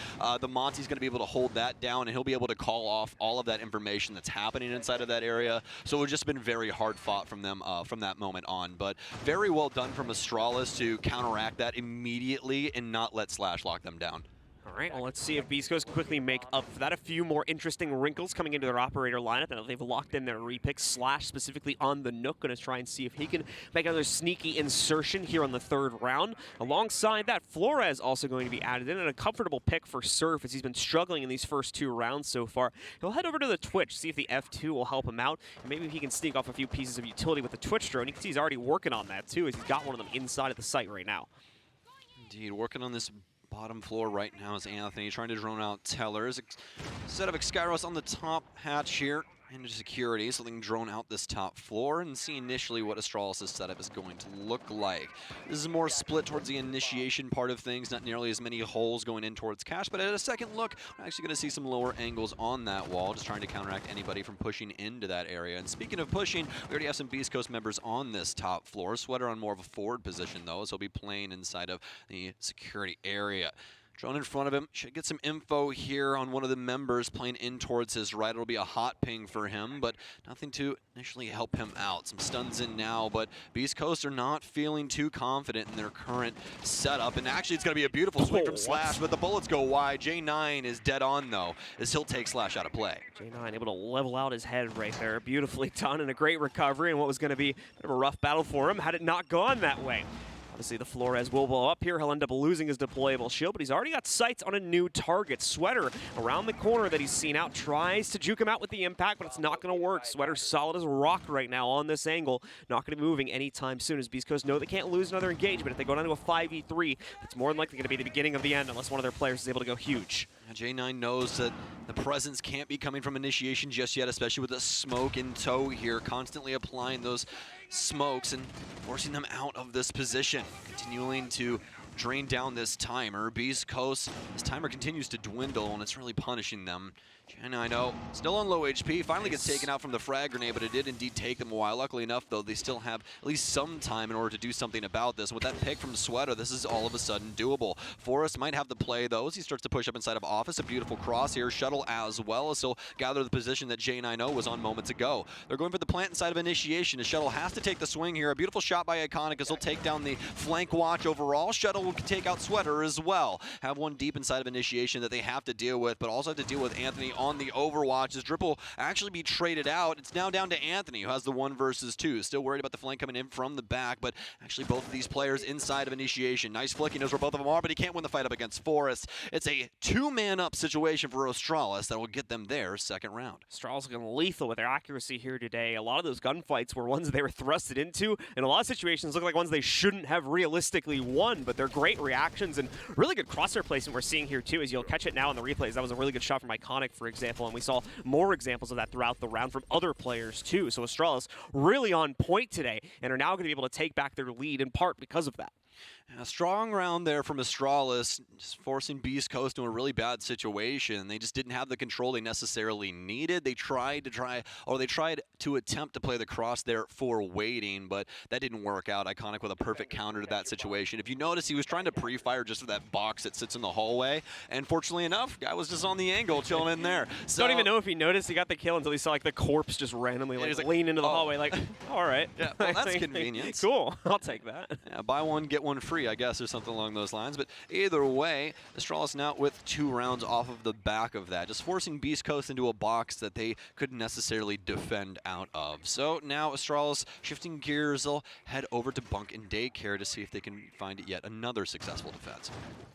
The Monty's going to be able to hold that down, and he'll be able to call off all of that information that's happening inside of that area. So it's just been very hard fought from them from that moment on. But very well done from Astralis to counteract that immediately and not let Slash lock them down. All right, well, let's see if Beastcoast quickly make up for that. A few more interesting wrinkles coming into their operator lineup. Now they've locked in their repick. Slash specifically on the Nook, going to try and see if he can make another sneaky insertion here on the 3rd round. Alongside that, Flores also going to be added in, and a comfortable pick for Surf as he's been struggling in these first 2 rounds so far. He'll head over to the Twitch, see if the F2 will help him out, and maybe he can sneak off a few pieces of utility with the Twitch drone. You can see he's already working on that too, as he's got one of them inside of the site right now. Indeed, working on this bottom floor right now is Anthony trying to drone out tellers. Set of Exkyros on the top hatch here into security, so they can drone out this top floor and see initially what Astralis' setup is going to look like. This is more split towards the initiation part of things, not nearly as many holes going in towards cache, but at a second look, we're actually going to see some lower angles on that wall, just trying to counteract anybody from pushing into that area. And speaking of pushing, we already have some Beast Coast members on this top floor. Sweater on more of a forward position, though, so he'll be playing inside of the security area. Drone in front of him, should get some info here on one of the members playing in towards his right. It'll be a hot ping for him, but nothing to initially help him out. Some stuns in now, but Beast Coast are not feeling too confident in their current setup. And actually, it's going to be a beautiful swing from Slash, but the bullets go wide. J9 is dead on, though, as he'll take Slash out of play. J9 able to level out his head right there. Beautifully done, and a great recovery in what was going to be a bit of a rough battle for him had it not gone that way. Obviously, the Flores will blow up here. He'll end up losing his deployable shield, but he's already got sights on a new target. Sweater around the corner that he's seen out, tries to juke him out with the impact, but it's not going to work. Sweater's solid as a rock right now on this angle. Not going to be moving anytime soon, as Beast Coast know they can't lose another engagement. If they go down to a 5v3, it's more than likely going to be the beginning of the end unless one of their players is able to go huge. J9 knows that the presence can't be coming from initiation just yet, especially with the smoke in tow here, constantly applying those smokes and forcing them out of this position, continuing to drain down this timer. Beast Coast, this timer continues to dwindle, and it's really punishing them. J9, know, still on low HP, finally gets taken out from the frag grenade, but it did indeed take them a while. Luckily enough, though, they still have at least some time in order to do something about this. With that pick from Sweater, this is all of a sudden doable. Forrest might have the play, though, as he starts to push up inside of Office. A beautiful cross here. Shuttle as well, as he'll gather the position that J9 was on moments ago. They're going for the plant inside of Initiation. The Shuttle has to take the swing here. A beautiful shot by Iconic as he'll take down the flank watch overall. Shuttle will take out Sweater as well. Have one deep inside of Initiation that they have to deal with, but also have to deal with Anthony on the Overwatch. As Drip will actually be traded out. It's now down to Anthony, who has the 1 versus 2. Still worried about the flank coming in from the back, but actually both of these players inside of Initiation. Nice flick, he knows where both of them are, but he can't win the fight up against Forrest. It's a 2-man up situation for Astralis that will get them their second round. Astralis looking lethal with their accuracy here today. A lot of those gunfights were ones they were thrusted into, and a lot of situations look like ones they shouldn't have realistically won, but they're great reactions and really good crosshair placement we're seeing here too, as you'll catch it now in the replays. That was a really good shot from Iconic, for example, and we saw more examples of that throughout the round from other players too. So Astralis really on point today and are now going to be able to take back their lead in part because of that. A strong round there from Astralis, just forcing Beast Coast to a really bad situation. They just didn't have the control they necessarily needed. They tried to attempt to play the cross there for waiting, but that didn't work out. Iconic with a perfect counter to that situation. If you notice, he was trying to pre-fire just for that box that sits in the hallway, and fortunately enough, guy was just on the angle, chilling in there. So, don't even know if he noticed he got the kill until he saw like the corpse just randomly like lean into the hallway. Like, all right, yeah, well, that's convenient. Cool, I'll take that. Yeah, buy one get one free. 3, I guess, or something along those lines. But either way, Astralis now with 2 rounds off of the back of that, just forcing Beastcoast into a box that they couldn't necessarily defend out of. So now Astralis shifting gears, they'll head over to Bunk and Daycare to see if they can find yet another successful defense.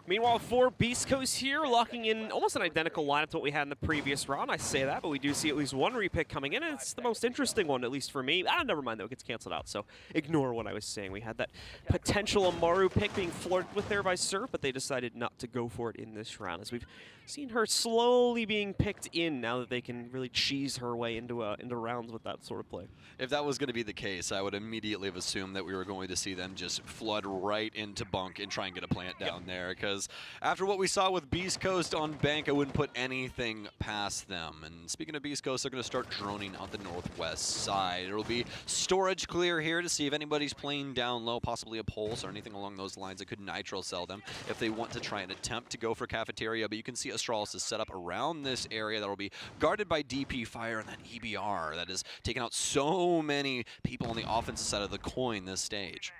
Meanwhile, for Beastcoast here, locking in almost an identical lineup to what we had in the previous round. I say that, but we do see at least one repick coming in, and it's the most interesting one, at least for me. Never mind, though, it gets canceled out, so ignore what I was saying. We had that potential Amaru pick being flirted with there by Surf, but they decided not to go for it in this round, as we've seen her slowly being picked in now that they can really cheese her way into rounds with that sort of play. If that was going to be the case, I would immediately have assumed that we were going to see them just flood right into Bunk and try and get a plant down there, because after what we saw with Beastcoast on Bank, I wouldn't put anything past them. And speaking of Beastcoast, they're going to start droning out the northwest side. It'll be storage clear here to see if anybody's playing down low, possibly a Pulse or anything along those lines that could nitro cell them if they want to try and attempt to go for Cafeteria. But you can see Astralis is set up around this area that will be guarded by DP Fire and that EBR that has taken out so many people on the offensive side of the coin this stage.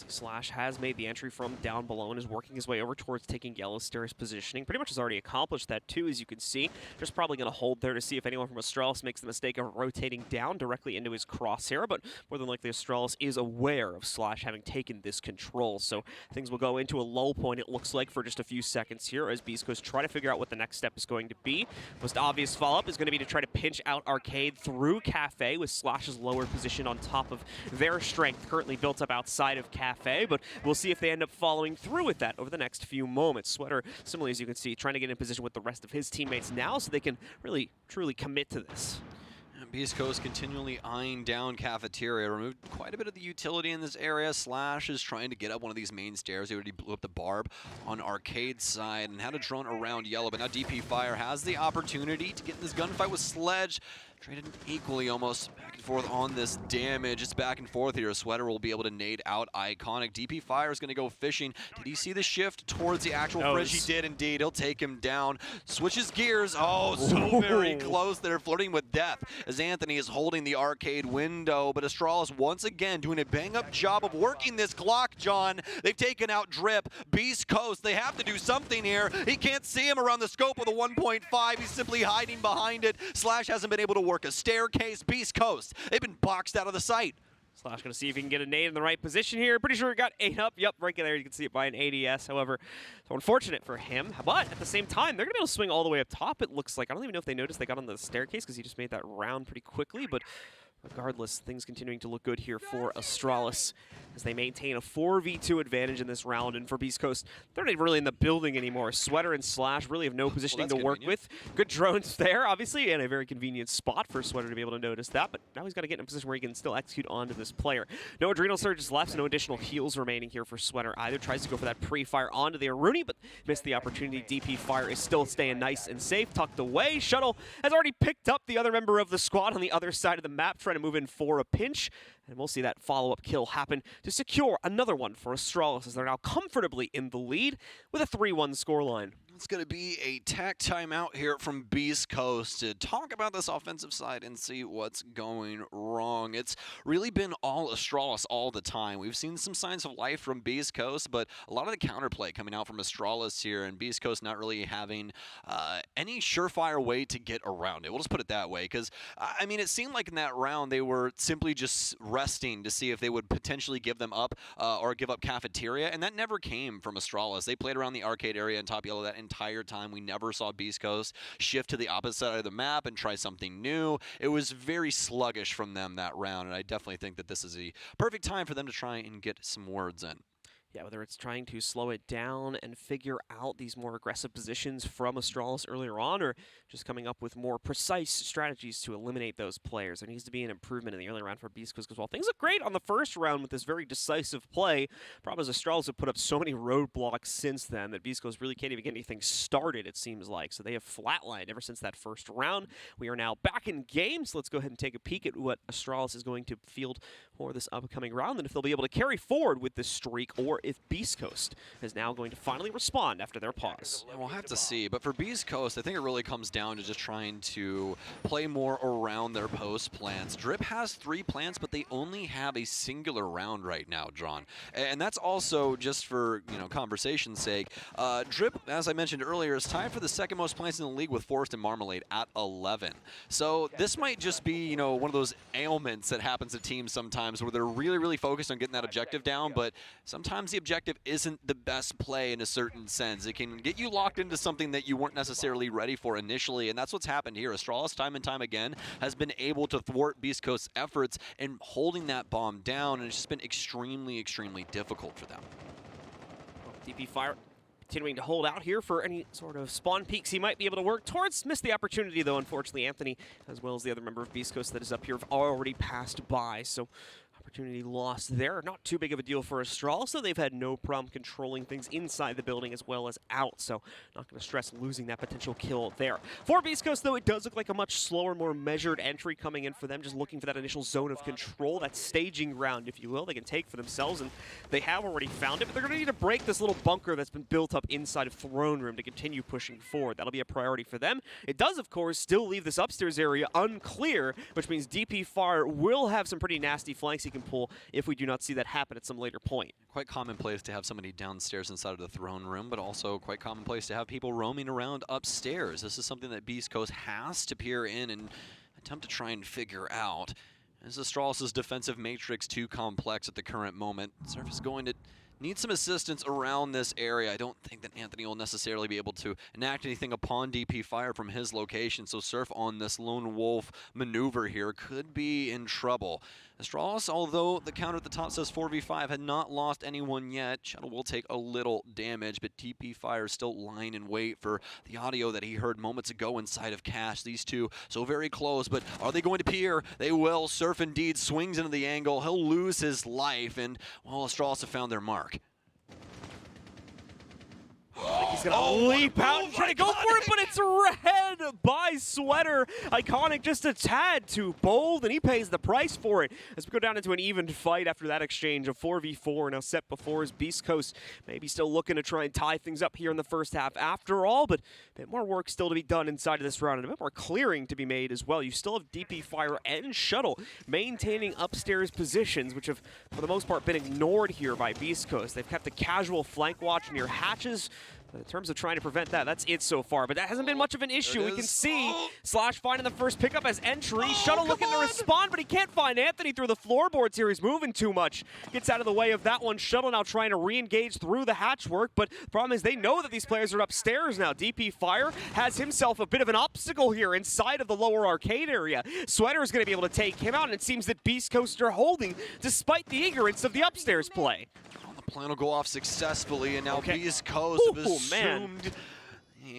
Slash has made the entry from down below and is working his way over towards taking Yellow Stairs positioning. Pretty much has already accomplished that too, as you can see. Just probably going to hold there to see if anyone from Astralis makes the mistake of rotating down directly into his crosshair, but more than likely Astralis is aware of Slash having taken this control, so things will go into a lull point, it looks like, for just a few seconds here as Beastcoast try to figure out what the next step is going to be. Most obvious follow-up is going to be to try to pinch out Arcade through Cafe with Slash's lower position on top of their strength currently built up outside of Cafe, but we'll see if they end up following through with that over the next few moments. Sweater, similarly, as you can see, trying to get in position with the rest of his teammates now so they can really, truly commit to this. Beastcoast continually eyeing down Cafeteria. Removed quite a bit of the utility in this area. Slash is trying to get up one of these main stairs. He already blew up the barb on Arcade's side and had a drone around Yellow, but now DP Fire has the opportunity to get in this gunfight with Sledge. Traded equally almost back and forth on this damage. It's back and forth here. Sweater will be able to nade out Iconic. DP Fire is going to go fishing. Did he see the shift towards the actual fridge? He did indeed. He'll take him down. Switches gears. Oh, so very close there. Flirting with death as Anthony is holding the arcade window. But Astralis once again doing a bang-up job of working this clock, John. They've taken out Drip. Beastcoast, they have to do something here. He can't see him around the scope of the 1.5. He's simply hiding behind it. Slash hasn't been able to work a staircase. Beastcoast, they've been boxed out of the sight. Slash going to see if he can get a nade in the right position here. Pretty sure it got 8 up. Yep, right there. You can see it by an ADS. However, so unfortunate for him. But at the same time, they're going to be able to swing all the way up top, it looks like. I don't even know if they noticed they got on the staircase because he just made that round pretty quickly. But regardless, things continuing to look good here for Astralis as they maintain a 4v2 advantage in this round. And for Beastcoast, they're not really in the building anymore. Sweater and Slash really have no positioning to work with. Good drones there, obviously, and a very convenient spot for Sweater to be able to notice that. But now he's got to get in a position where he can still execute onto this player. No Adrenal Surges left, so no additional heals remaining here for Sweater either. Tries to go for that pre-fire onto the Aruni, but missed the opportunity. DP Fire is still staying nice and safe, tucked away. Shuttle has already picked up the other member of the squad on the other side of the map, trying to move in for a pinch. And we'll see that follow-up kill happen to secure another one for Astralis as they're now comfortably in the lead with a 3-1 scoreline. It's going to be a tech timeout here from Beastcoast to talk about this offensive side and see what's going wrong. It's really been all Astralis all the time. We've seen some signs of life from Beastcoast, but a lot of the counterplay coming out from Astralis here, and Beastcoast not really having any surefire way to get around it. We'll just put it that way, because, I mean, it seemed like in that round they were simply just resting to see if they would potentially give them up or give up Cafeteria, and that never came from Astralis. They played around the arcade area and top yellow that entire time. We never saw Beastcoast shift to the opposite side of the map and try something new. It was very sluggish from them that round, and I definitely think that this is a perfect time for them to try and get some words in. Yeah, whether it's trying to slow it down and figure out these more aggressive positions from Astralis earlier on, or just coming up with more precise strategies to eliminate those players. There needs to be an improvement in the early round for Beastcoast, because while things look great on the first round with this very decisive play, problem is Astralis have put up so many roadblocks since then that Beastcoast really can't even get anything started, it seems like. So they have flatlined ever since that first round. We are now back in game, so let's go ahead and take a peek at what Astralis is going to field for this upcoming round, and if they'll be able to carry forward with this streak, or or if Beastcoast is now going to finally respond after their pause. We'll have to see, but for Beastcoast, I think it really comes down to just trying to play more around their post plants. Drip has 3 plants, but they only have a singular round right now, John. And that's also just for, conversation's sake. Drip, as I mentioned earlier, is tied for the second most plants in the league with Forest and Marmalade at 11. So this might just be, one of those ailments that happens to teams sometimes where they're really, really focused on getting that objective down, but sometimes the objective isn't the best play in a certain sense. It can get you locked into something that you weren't necessarily ready for initially, and that's what's happened here. Astralis, time and time again, has been able to thwart Beast Coast's efforts in holding that bomb down, and it's just been extremely, extremely difficult for them. DP Fire continuing to hold out here for any sort of spawn peaks he might be able to work towards. Missed the opportunity, though, unfortunately. Anthony, as well as the other member of Beast Coast that is up here, have already passed by, so opportunity lost there. Not too big of a deal for Astralis, so they've had no problem controlling things inside the building as well as out, so not going to stress losing that potential kill there. For Beast Coast, though, it does look like a much slower, more measured entry coming in for them, just looking for that initial zone of control, that staging ground, if you will, they can take for themselves, and they have already found it, but they're going to need to break this little bunker that's been built up inside of Throne Room to continue pushing forward. That'll be a priority for them. It does, of course, still leave this upstairs area unclear, which means DP Fire will have some pretty nasty flanks he can pull if we do not see that happen at some later point. Quite commonplace to have somebody downstairs inside of the Throne Room, but also quite commonplace to have people roaming around upstairs. This is something that Beast Coast has to peer in and attempt to try and figure out. Is Astralis' defensive matrix too complex at the current moment? Surf is going to need some assistance around this area. I don't think that Anthony will necessarily be able to enact anything upon DP Fire from his location, so Surf on this lone wolf maneuver here could be in trouble. Astralis, although the counter at the top says 4v5, had not lost anyone yet. Shuttle will take a little damage, but DP Fire is still lying in wait for the audio that he heard moments ago inside of Cash. These two so very close, but are they going to peer? They will. Surf indeed swings into the angle. He'll lose his life, and, well, Astralis have found their mark. He's going to leap out and try to go for it, but it's read by Sweater. Iconic just a tad too bold, and he pays the price for it. As we go down into an even fight after that exchange of 4v4 now set before his Beast Coast. Maybe still looking to try and tie things up here in the first half after all, but a bit more work still to be done inside of this round and a bit more clearing to be made as well. You still have DP Fire and Shuttle maintaining upstairs positions, which have, for the most part, been ignored here by Beast Coast. They've kept a casual flank watch near hatches. In terms of trying to prevent that, that's it so far. But that hasn't been much of an issue. We can see Slash finding the first pickup as entry. Shuttle looking to respond, but he can't find Anthony through the floorboards here. He's moving too much. Gets out of the way of that one. Shuttle now trying to re-engage through the hatchwork, but the problem is they know that these players are upstairs now. DP Fire has himself a bit of an obstacle here inside of the lower arcade area. Sweater is going to be able to take him out, and it seems that Beast Coast are holding despite the ignorance of the upstairs play. Plan will go off successfully, and now Beast Coast have assumed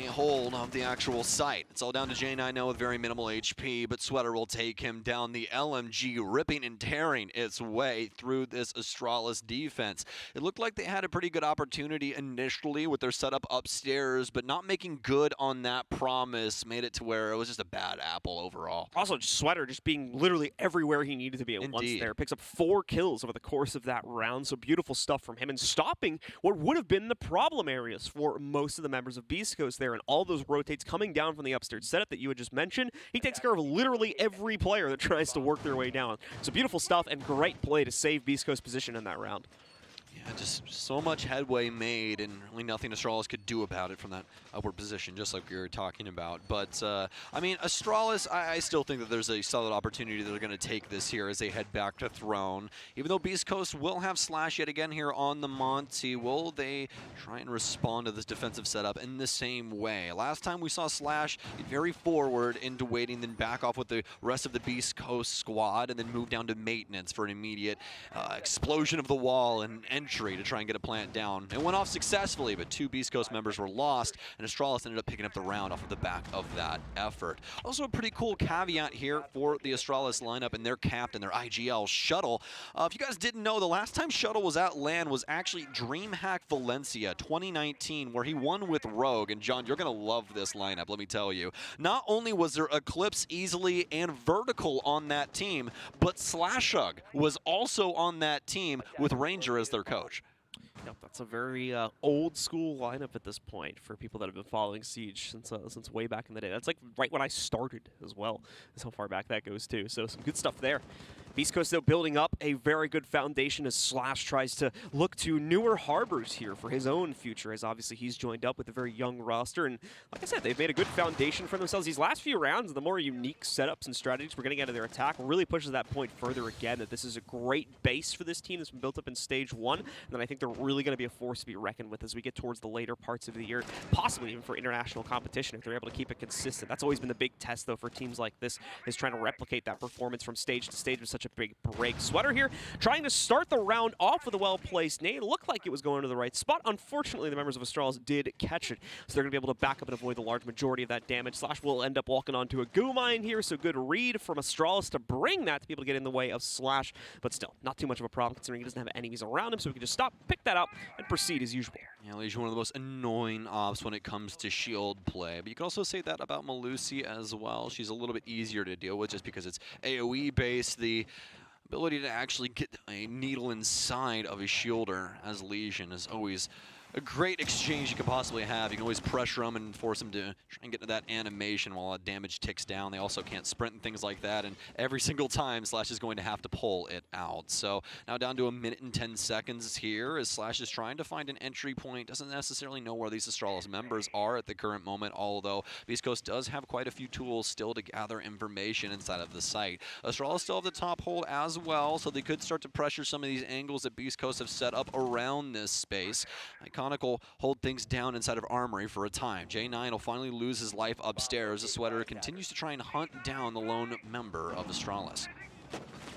hold of the actual site. It's all down to J9 now with very minimal HP, but Sweater will take him down. The LMG ripping and tearing its way through this Astralis defense. It looked like they had a pretty good opportunity initially with their setup upstairs, but not making good on that promise made it to where it was just a bad apple overall. Also, Sweater just being literally everywhere he needed to be at once there. Picks up 4 kills over the course of that round, so beautiful stuff from him, and stopping what would have been the problem areas for most of the members of Beast Coast there, and all those rotates coming down from the upstairs setup that you had just mentioned. He takes care of literally every player that tries to work their way down. So beautiful stuff and great play to save Beast Coast's position in that round. Yeah, just so much headway made, and really nothing Astralis could do about it from that upward position, just like we were talking about. But, I mean, Astralis, I still think that there's a solid opportunity that they're going to take this here as they head back to Throne. Even though Beast Coast will have Slash yet again here on the Monty, will they try and respond to this defensive setup in the same way? Last time we saw Slash get very forward into waiting, then back off with the rest of the Beast Coast squad, and then move down to maintenance for an immediate explosion of the wall and entry to try and get a plant down. It went off successfully, but 2 Beast Coast members were lost, and Astralis ended up picking up the round off of the back of that effort. Also a pretty cool caveat here for the Astralis lineup and their captain, their IGL Shuttle. If you guys didn't know, the last time Shuttle was at LAN was actually DreamHack Valencia 2019, where he won with Rogue. And John, you're going to love this lineup, let me tell you. Not only was there Eclipse easily and Vertical on that team, but Slashug was also on that team with Ranger as their coach. Yep, that's a very old school lineup at this point for people that have been following Siege since way back in the day. That's like right when I started as well. That's how far back that goes too. So some good stuff there. Beastcoast, though, building up a very good foundation as Slash tries to look to newer harbors here for his own future, as obviously he's joined up with a very young roster. And like I said, they've made a good foundation for themselves. These last few rounds, the more unique setups and strategies we're getting out of their attack really pushes that point further again, that this is a great base for this team that's been built up in Stage 1. And then I think they're really going to be a force to be reckoned with as we get towards the later parts of the year, possibly even for international competition if they're able to keep it consistent. That's always been the big test, though, for teams like this, is trying to replicate that performance from stage to stage with such a big break. Sweater here trying to start the round off with a well-placed nade. It looked like it was going to the right spot. Unfortunately, the members of Astralis did catch it, so they're going to be able to back up and avoid the large majority of that damage. Slash will end up walking onto a goo mine here, so good read from Astralis to bring that to be able to get in the way of Slash, but still, not too much of a problem considering he doesn't have enemies around him, so we can just stop, pick that up, and proceed as usual. Yeah, Legion, one of the most annoying ops when it comes to shield play. But you can also say that about Melusi as well. She's a little bit easier to deal with just because it's AoE based. The ability to actually get a needle inside of a shielder as Legion is always a great exchange you could possibly have. You can always pressure them and force them to try and get to that animation while that damage ticks down. They also can't sprint and things like that, and every single time Slash is going to have to pull it out. So now down to 1 minute and 10 seconds here as Slash is trying to find an entry point. Doesn't necessarily know where these Astralis members are at the current moment, although Beastcoast does have quite a few tools still to gather information inside of the site. Astralis still have the top hold as well, so they could start to pressure some of these angles that Beastcoast have set up around this space. Iconic will hold things down inside of Armory for a time. J9 will finally lose his life upstairs. The Sweater continues to try and hunt down the lone member of Astralis.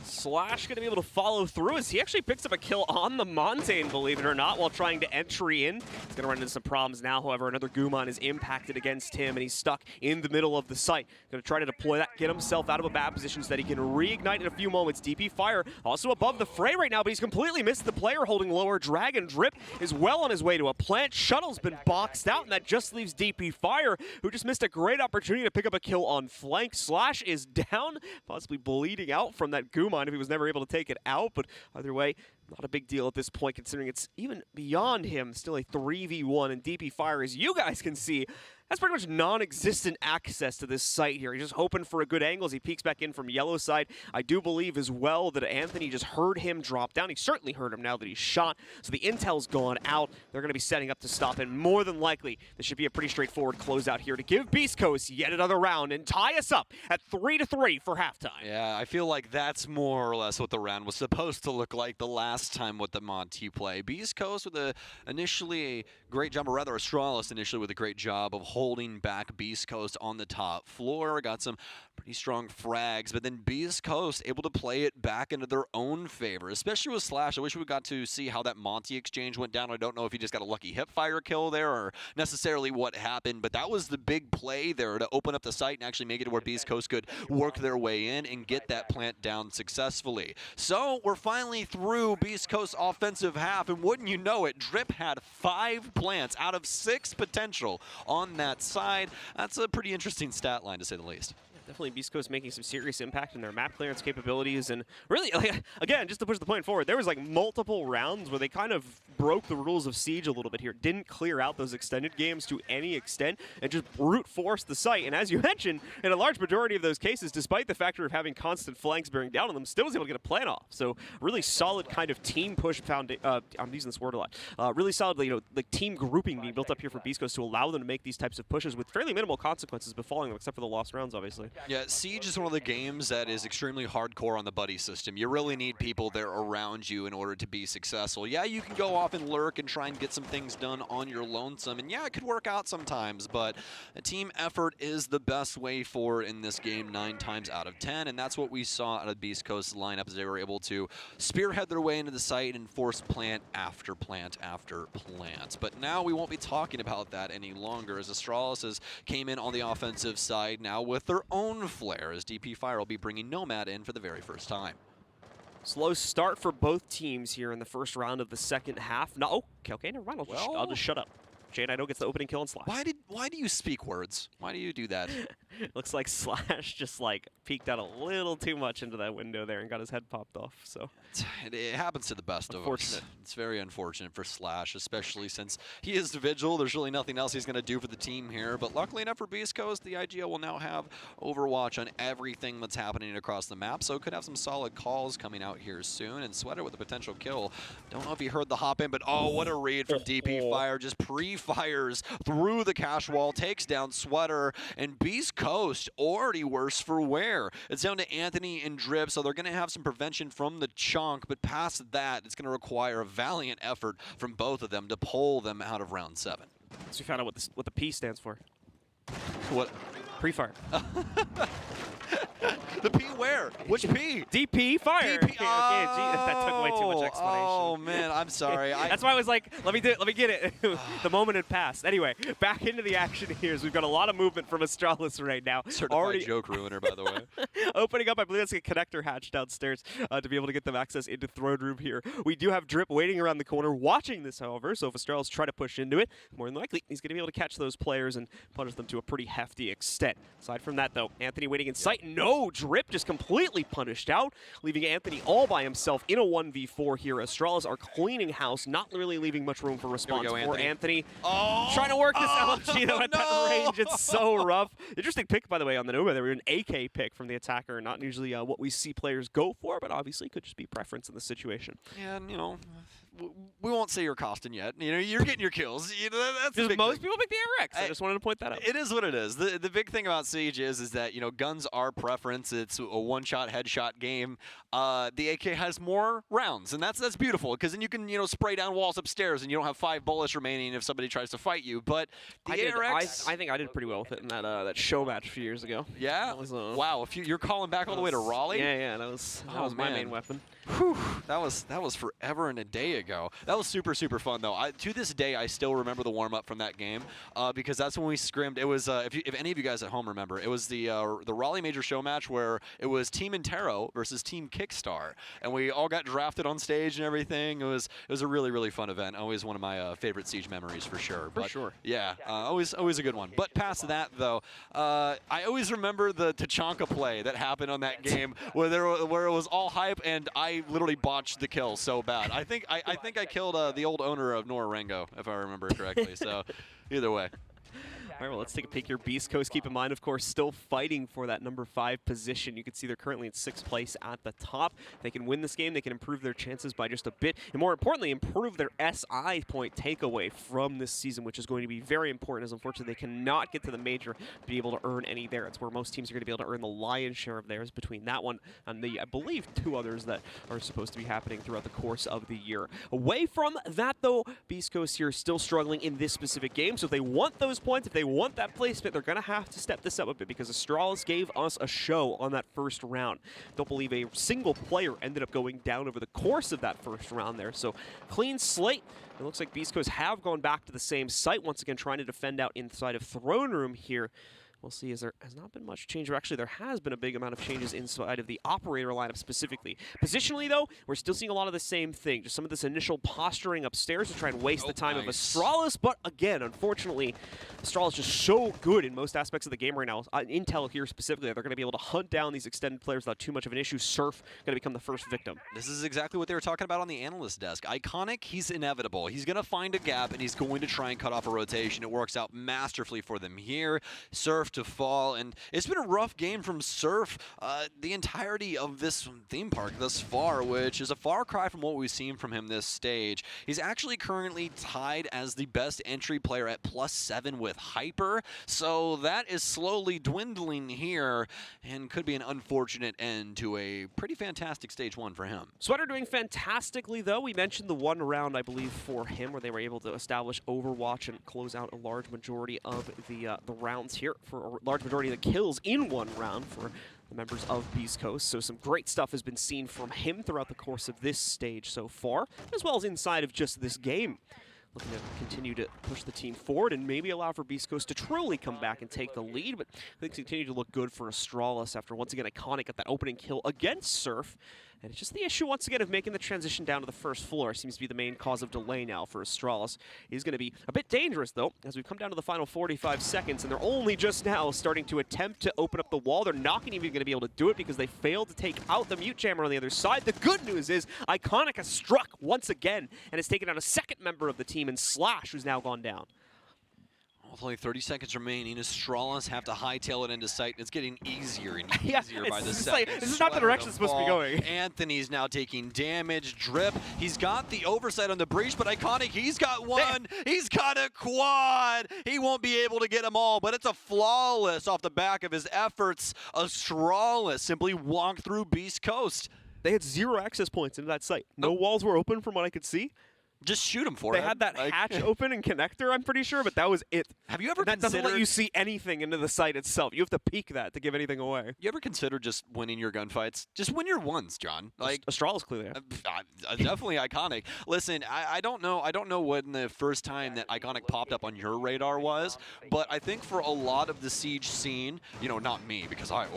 Slash going to be able to follow through as he actually picks up a kill on the Montane, believe it or not, while trying to entry in. He's going to run into some problems now, however. Another Gumon is impacted against him, and he's stuck in the middle of the site. Going to try to deploy that, get himself out of a bad position so that he can reignite in a few moments. DP Fire also above the fray right now, but he's completely missed the player holding lower. Dragon Drip is well on his way to a plant. Shuttle's been boxed out, and that just leaves DP Fire, who just missed a great opportunity to pick up a kill on flank. Slash is down, possibly bleeding out from that Gumon if he was never able to take it out, but either way, not a big deal at this point considering it's even beyond him. Still a 3v1, and DP Fire, as you guys can see, has pretty much non-existent access to this site here. He's just hoping for a good angle as he peeks back in from yellow side. I do believe as well that Anthony just heard him drop down. He certainly heard him now that he's shot, so the intel's gone out. They're going to be setting up to stop, and more than likely, this should be a pretty straightforward closeout here to give Beastcoast yet another round and tie us up at 3-3 for halftime. Yeah, I feel like that's more or less what the round was supposed to look like the last time with the Monty play. Beastcoast with initially a great job, or rather Astralis initially with a great job of holding back Beastcoast on the top floor. Got some pretty strong frags, but then Beastcoast able to play it back into their own favor, especially with Slash. I wish we got to see how that Monty exchange went down. I don't know if he just got a lucky hip fire kill there or necessarily what happened, but that was the big play there to open up the site and actually make it to where Beastcoast could work their way in and get that plant down successfully. So we're finally through Beastcoast's offensive half, and wouldn't you know it, Drip had 5 plants out of 6 potential on that side. That's a pretty interesting stat line, to say the least. Definitely Beastcoast making some serious impact in their map clearance capabilities, and really, like, again, just to push the point forward, there was like multiple rounds where they kind of broke the rules of Siege a little bit here, didn't clear out those extended games to any extent, and just brute forced the site. And as you mentioned, in a large majority of those cases, despite the factor of having constant flanks bearing down on them, still was able to get a plan off. So really solid kind of team push I'm using this word a lot. Really solid, like team grouping being built up here for Beastcoast to allow them to make these types of pushes with fairly minimal consequences befalling them, except for the lost rounds, obviously. Yeah, Siege is one of the games that is extremely hardcore on the buddy system. You really need people there around you in order to be successful. Yeah, you can go off and lurk and try and get some things done on your lonesome, and yeah, it could work out sometimes, but a team effort is the best way forward in this game 9 times out of 10, and that's what we saw out of Beastcoast's lineup as they were able to spearhead their way into the site and force plant after plant after plant. But now we won't be talking about that any longer, as Astralis has came in on the offensive side now with their own flare, as DP Fire will be bringing Nomad in for the very first time. Slow start for both teams here in the first round of the second half. No, okay, never mind. I'll just shut up. J9 gets the opening kill on Slash. Why do you speak words? Why do you do that? Looks like Slash just like peeked out a little too much into that window there and got his head popped off. So It happens to the best of us. Unfortunate. It's very unfortunate for Slash, especially since he is the Vigil. There's really nothing else he's going to do for the team here. But luckily enough for Beastcoast, the IGL will now have Overwatch on everything that's happening across the map. So could have some solid calls coming out here soon. And Sweater with a potential kill. Don't know if he heard the hop in, but oh, what a read from DP Fire. Just pre-fires through the cash wall, takes down Sweater, and Beastcoast already worse for wear. It's down to Anthony and Drip, so they're going to have some prevention from the chunk, but past that, it's going to require a valiant effort from both of them to pull them out of round 7. we found out what the P stands for. What? Pre-fire. The P where? Which P? DP fire. DP. Okay, gee, that took way too much explanation. Oh man, I'm sorry. That's why I was like, let me get it. The moment had passed. Anyway, back into the action here. We've got a lot of movement from Astralis right now. Certified joke ruiner, by the way. Opening up, I believe that's a connector hatch downstairs to be able to get them access into throne room here. We do have Drip waiting around the corner, watching this, however. So if Astralis try to push into it, more than likely he's going to be able to catch those players and punish them to a pretty hefty extent. Aside from that, though, Anthony waiting in sight. No, Drip just completely punished out, leaving Anthony all by himself in a 1v4 here. Astralis are cleaning house, not really leaving much room for response for Anthony. Oh, Trying to work this LMG though at no. that range. It's so rough. Interesting pick, by the way, on the Nova. There were an AK pick from the attacker. Not usually what we see players go for, but obviously could just be preference in the situation. Yeah, and, you know, we won't say you're costing yet. You know, you're getting your kills. You know, that's the big Most thing. people pick the ARX. I just wanted to point that out. It is what it is. The big thing about Siege is that, you know, guns are preference. It's a one-shot headshot game. The AK has more rounds, and that's beautiful because then you can, you know, spray down walls upstairs and you don't have 5 bullets remaining if somebody tries to fight you. But the ARX, I think I did pretty well with it in that show match a few years ago. yeah. That was, wow, you're calling back all the way to Raleigh. Yeah, that was my main weapon. Whew, that was forever and a day ago. That was super fun though. To this day, I still remember the warm up from that game because that's when we scrimmed. It was if any of you guys at home remember, it was the Raleigh Major Show match where it was Team Intero versus Team Kickstar, and we all got drafted on stage and everything. It was a really fun event. Always one of my favorite Siege memories for sure. For sure. Yeah, always a good one. But past that though, I always remember the Tachanka play that happened on that game where it was all hype and I literally botched the kill so bad. I think I killed the old owner of Norarengo, if I remember correctly. So either way. All right, well, let's take a peek here. Beastcoast, keep in mind, of course, still fighting for that number 5 position. You can see they're currently in 6th place at the top. If they can win this game, they can improve their chances by just a bit. And more importantly, improve their SI point takeaway from this season, which is going to be very important, as unfortunately they cannot get to the major to be able to earn any there. It's where most teams are going to be able to earn the lion's share of theirs between that one and the, I believe, 2 others that are supposed to be happening throughout the course of the year. Away from that, though, Beastcoast here is still struggling in this specific game. So if they want those points, if they want that placement, they're going to have to step this up a bit because Astralis gave us a show on that first round. Don't believe a single player ended up going down over the course of that first round there. So clean slate. It looks like Beastcoast have gone back to the same site, once again trying to defend out inside of throne room here. We'll see, as there has not been much change. Or actually, there has been a big amount of changes inside of the operator lineup specifically. Positionally, though, we're still seeing a lot of the same thing. Just some of this initial posturing upstairs to try and waste the time of Astralis. But again, unfortunately, Astralis is just so good in most aspects of the game right now. Intel here specifically, they're going to be able to hunt down these extended players without too much of an issue. Surf going to become the first victim. This is exactly what they were talking about on the analyst desk. Iconic, he's inevitable. He's going to find a gap, and he's going to try and cut off a rotation. It works out masterfully for them here. Surf to fall, and it's been a rough game from Surf the entirety of this theme park thus far, which is a far cry from what we've seen from him this stage. He's actually currently tied as the best entry player at +7 with Hyper, so that is slowly dwindling here and could be an unfortunate end to a pretty fantastic stage 1 for him. Sweater doing fantastically, though. We mentioned the one round, I believe, for him where they were able to establish Overwatch and close out a large majority of the rounds here, for a large majority of the kills in one round for the members of Beastcoast. So some great stuff has been seen from him throughout the course of this stage so far, as well as inside of just this game. Looking to continue to push the team forward and maybe allow for Beastcoast to truly come back and take the lead, but things continue to look good for Astralis after once again Iconic got that opening kill against Surf. And it's just the issue, once again, of making the transition down to the first floor. Seems to be the main cause of delay now for Astralis. He's going to be a bit dangerous, though, as we've come down to the final 45 seconds, and they're only just now starting to attempt to open up the wall. They're not even going to be able to do it because they failed to take out the mute jammer on the other side. The good news is Iconic has struck once again and has taken out a second member of the team in Slash, who's now gone down. With only 30 seconds remaining, Astralis have to hightail it into sight. It's getting easier and easier by the second. This is not the direction it's supposed to be going. Anthony's now taking damage. Drip, he's got the oversight on the breach, but Iconic, he's got one. He's got a quad. He won't be able to get them all, but it's a flawless off the back of his efforts. Astralis simply walked through Beastcoast. They had 0 access points into that site. No walls were open from what I could see. Just shoot him for it. They had that hatch open and connector, I'm pretty sure, but that was it. Have you ever that doesn't let considered- you see anything into the site itself. You have to peek that to give anything away. You ever consider just winning your gunfights? Just win your ones, John. Like Astralis clearly. definitely Iconic. Listen, I don't know when the first time that Iconic popped up on your radar was, but I think for a lot of the Siege scene, you know, not me because I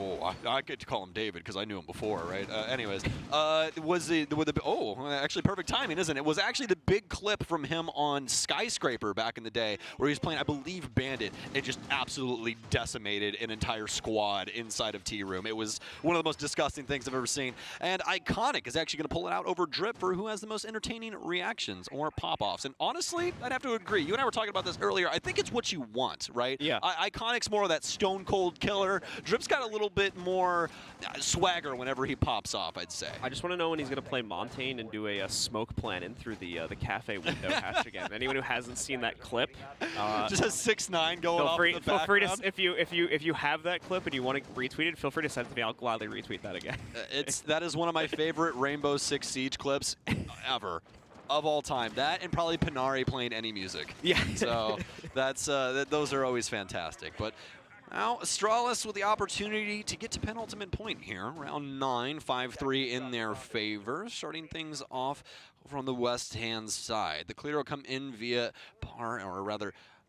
get to call him David because I knew him before, right? Anyways, actually perfect timing, isn't it? It was actually the big clip from him on Skyscraper back in the day where he was playing, I believe, Bandit. It just absolutely decimated an entire squad inside of T-Room. It was one of the most disgusting things I've ever seen. And Iconic is actually going to pull it out over Drip for who has the most entertaining reactions or pop-offs. And honestly, I'd have to agree. You and I were talking about this earlier. I think it's what you want, right? Yeah. Iconic's more of that stone-cold killer. Drip's got a little bit more swagger whenever he pops off, I'd say. I just want to know when he's going to play Montaigne and do a smoke plan in through the cafe window hatch again. Anyone who hasn't seen that clip, just a 6'9" going off in the feel free to, background. if you have that clip and you want to retweet it, feel free to send it to me. I'll gladly retweet that again. That is one of my favorite Rainbow Six Siege clips ever. Of all time. That and probably Panari playing any music. Yeah. So that's those are always fantastic. But now Astralis with the opportunity to get to penultimate point here. Round 9, 5-3 in their favor. Starting things off from the west-hand side. The clear will come in via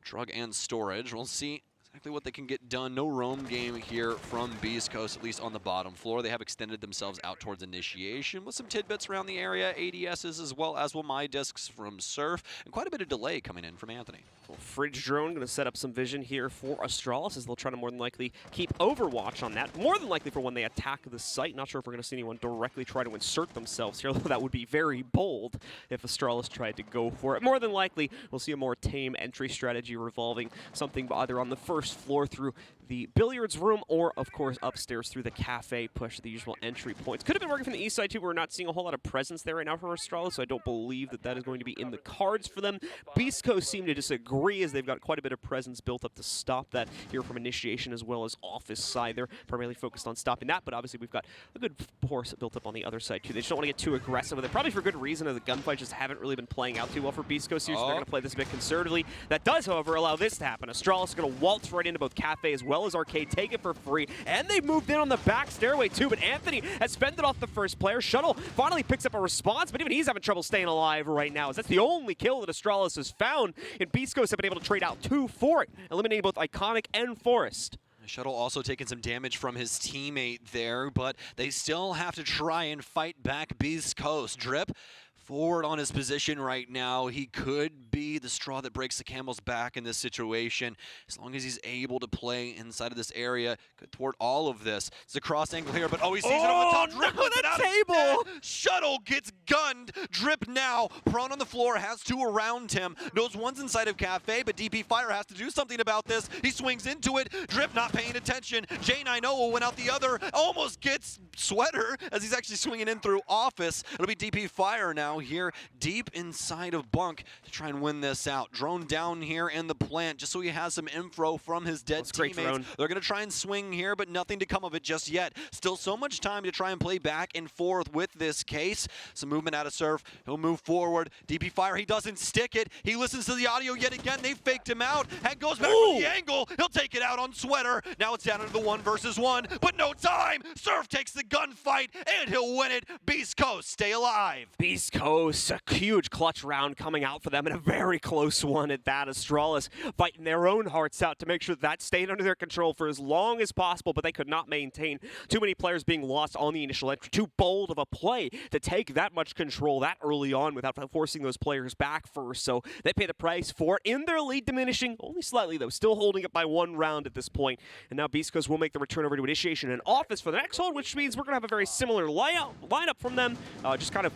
drug and storage. We'll see exactly what they can get done. No roam game here from Beastcoast, at least on the bottom floor. They have extended themselves out towards initiation with some tidbits around the area, ADSs as well as will my discs from Surf, and quite a bit of delay coming in from Anthony. Well, Fridge Drone going to set up some vision here for Astralis as they'll try to more than likely keep Overwatch on that. More than likely for when they attack the site. Not sure if we're going to see anyone directly try to insert themselves here, although that would be very bold if Astralis tried to go for it. More than likely, we'll see a more tame entry strategy revolving something either on the first floor through the billiards room or, of course, upstairs through the cafe push, the usual entry points. Could have been working from the east side, too. We're not seeing a whole lot of presence there right now from Astralis, so I don't believe that is going to be in the cards for them. Beast Coast seem to disagree as they've got quite a bit of presence built up to stop that here from initiation as well as office side. They're primarily focused on stopping that, but obviously we've got a good force built up on the other side, too. They just don't want to get too aggressive with it, probably for good reason, as the gunfights just haven't really been playing out too well for Beast Coast here, so they're going to play this a bit conservatively. That does, however, allow this to happen. Astralis is going to waltz right into both cafe as well as arcade, take it for free, and they've moved in on the back stairway too, but Anthony has fended off the first player. Shuttle finally picks up a response, but even he's having trouble staying alive right now, as that's the only kill that Astralis has found, and Beast Coast have been able to trade out 2 for it, eliminating both Iconic and Forest. Shuttle also taking some damage from his teammate there, but they still have to try and fight back Beast Coast. Drip forward on his position right now. He could be the straw that breaks the camel's back in this situation. As long as he's able to play inside of this area, could thwart all of this. It's a cross angle here, but he sees it over the top. Drip no, with it that out table! instead. Shuttle gets gunned. Drip now prone on the floor, has 2 around him. Knows one's inside of Cafe, but DP Fire has to do something about this. He swings into it. Drip not paying attention. J9O went out the other. Almost gets Sweater as he's actually swinging in through Office. It'll be DP Fire now here deep inside of Bunk to try and win this out. Drone down here in the plant just so he has some info from his dead teammates. They're going to try and swing here, but nothing to come of it just yet. Still so much time to try and play back and forth with this case. Some movement out of Surf. He'll move forward. DP fire, he doesn't stick it. He listens to the audio yet again. They faked him out. Head goes back with the angle. He'll take it out on Sweater. Now it's down into the 1 versus 1, but no time. Surf takes the gunfight, and he'll win it. Beast Coast, stay alive. Beast Coast, a huge clutch round coming out for them, and a very close one at that. Astralis fighting their own hearts out to make sure that stayed under their control for as long as possible, but they could not maintain. Too many players being lost on the initial entry. Too bold of a play to take that much control that early on without forcing those players back first. So they pay the price for it. In their lead diminishing, only slightly though, still holding it by 1 round at this point. And now Beast Coast will make the return over to Initiation and Office for the next hold, which means we're going to have a very similar lineup from them, just kind of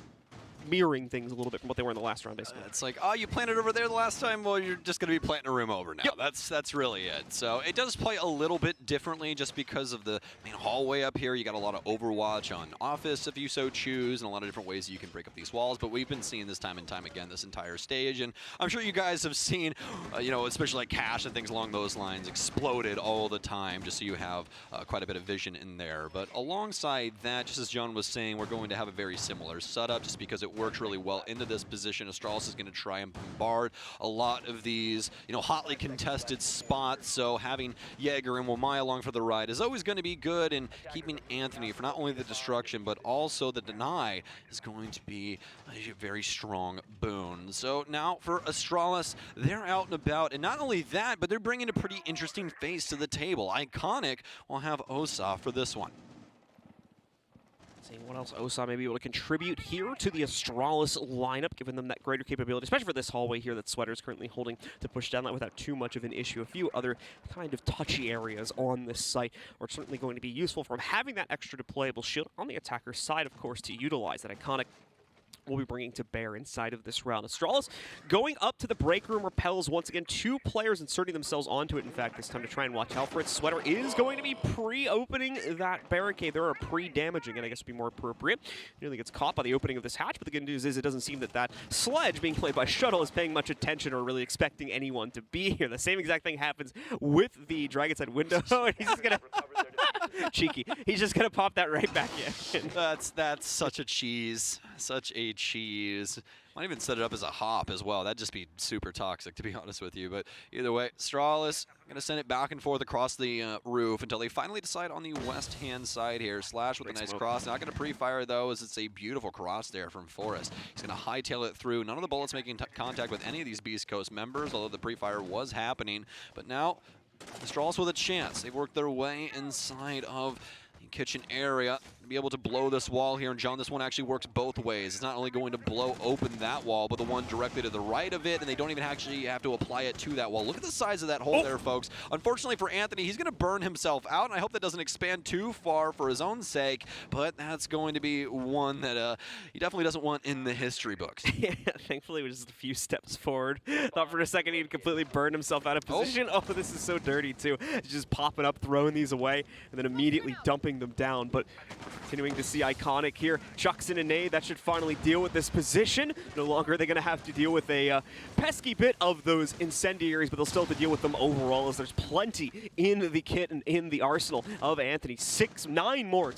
mirroring things a little bit from what they were in the last round, basically. It's like, oh, you planted over there the last time? Well, you're just going to be planting a room over now. Yep. That's really it. So it does play a little bit differently just because of the main hallway up here. You got a lot of Overwatch on Office if you so choose, and a lot of different ways you can break up these walls. But we've been seeing this time and time again this entire stage, and I'm sure you guys have seen, especially like Cache and things along those lines, exploded all the time, just so you have quite a bit of vision in there. But alongside that, just as John was saying, we're going to have a very similar setup just because it works really well into this position. Astralis is going to try and bombard a lot of these, hotly contested spots. So having Jaeger and Wamai along for the ride is always going to be good, and keeping Anthony for not only the destruction but also the deny is going to be a very strong boon. So now for Astralis, they're out and about, and not only that, but they're bringing a pretty interesting face to the table. Iconic will have Osa for this one. Seeing what else Osa may be able to contribute here to the Astralis lineup, giving them that greater capability, especially for this hallway here that Sweater is currently holding to push down that without too much of an issue. A few other kind of touchy areas on this site are certainly going to be useful from having that extra deployable shield on the attacker's side, of course, to utilize that Iconic will be bringing to bear inside of this round. Astralis going up to the break room, repels once again 2 players inserting themselves onto it. In fact, this time to try and watch out for it. Sweater is going to be pre-opening that barricade. There are pre-damaging it, I guess would be more appropriate. Nearly gets caught by the opening of this hatch, but the good news is it doesn't seem that Sledge being played by Shuttle is paying much attention or really expecting anyone to be here. The same exact thing happens with the Dragon's Head window, and he's just gonna cheeky. He's just gonna pop that right back in. That's such a cheese. Such a cheese. Might even set it up as a hop as well. That'd just be super toxic, to be honest with you. But either way, Astralis going to send it back and forth across the roof until they finally decide on the west-hand side here. Slash with a nice cross. Not going to pre-fire, though, as it's a beautiful cross there from Forrest. He's going to hightail it through. None of the bullets making contact with any of these Beast Coast members, although the pre-fire was happening. But now, Astralis with a chance. They've worked their way inside of the kitchen area to be able to blow this wall here. And John, this one actually works both ways. It's not only going to blow open that wall, but the one directly to the right of it, and they don't even actually have to apply it to that wall. Look at the size of that hole there, folks. Unfortunately for Anthony, he's going to burn himself out, and I hope that doesn't expand too far for his own sake, but that's going to be one that he definitely doesn't want in the history books. Yeah, thankfully, we're just a few steps forward. Thought for a second he'd completely burned himself out of position. Oh, this is so dirty, too. Just popping up, throwing these away, and then immediately dumping them down. But continuing to see Iconic here. Chucks in a nade. That should finally deal with this position. No longer are they going to have to deal with a pesky bit of those incendiaries, but they'll still have to deal with them overall, as there's plenty in the kit and in the arsenal of Anthony. 9 more,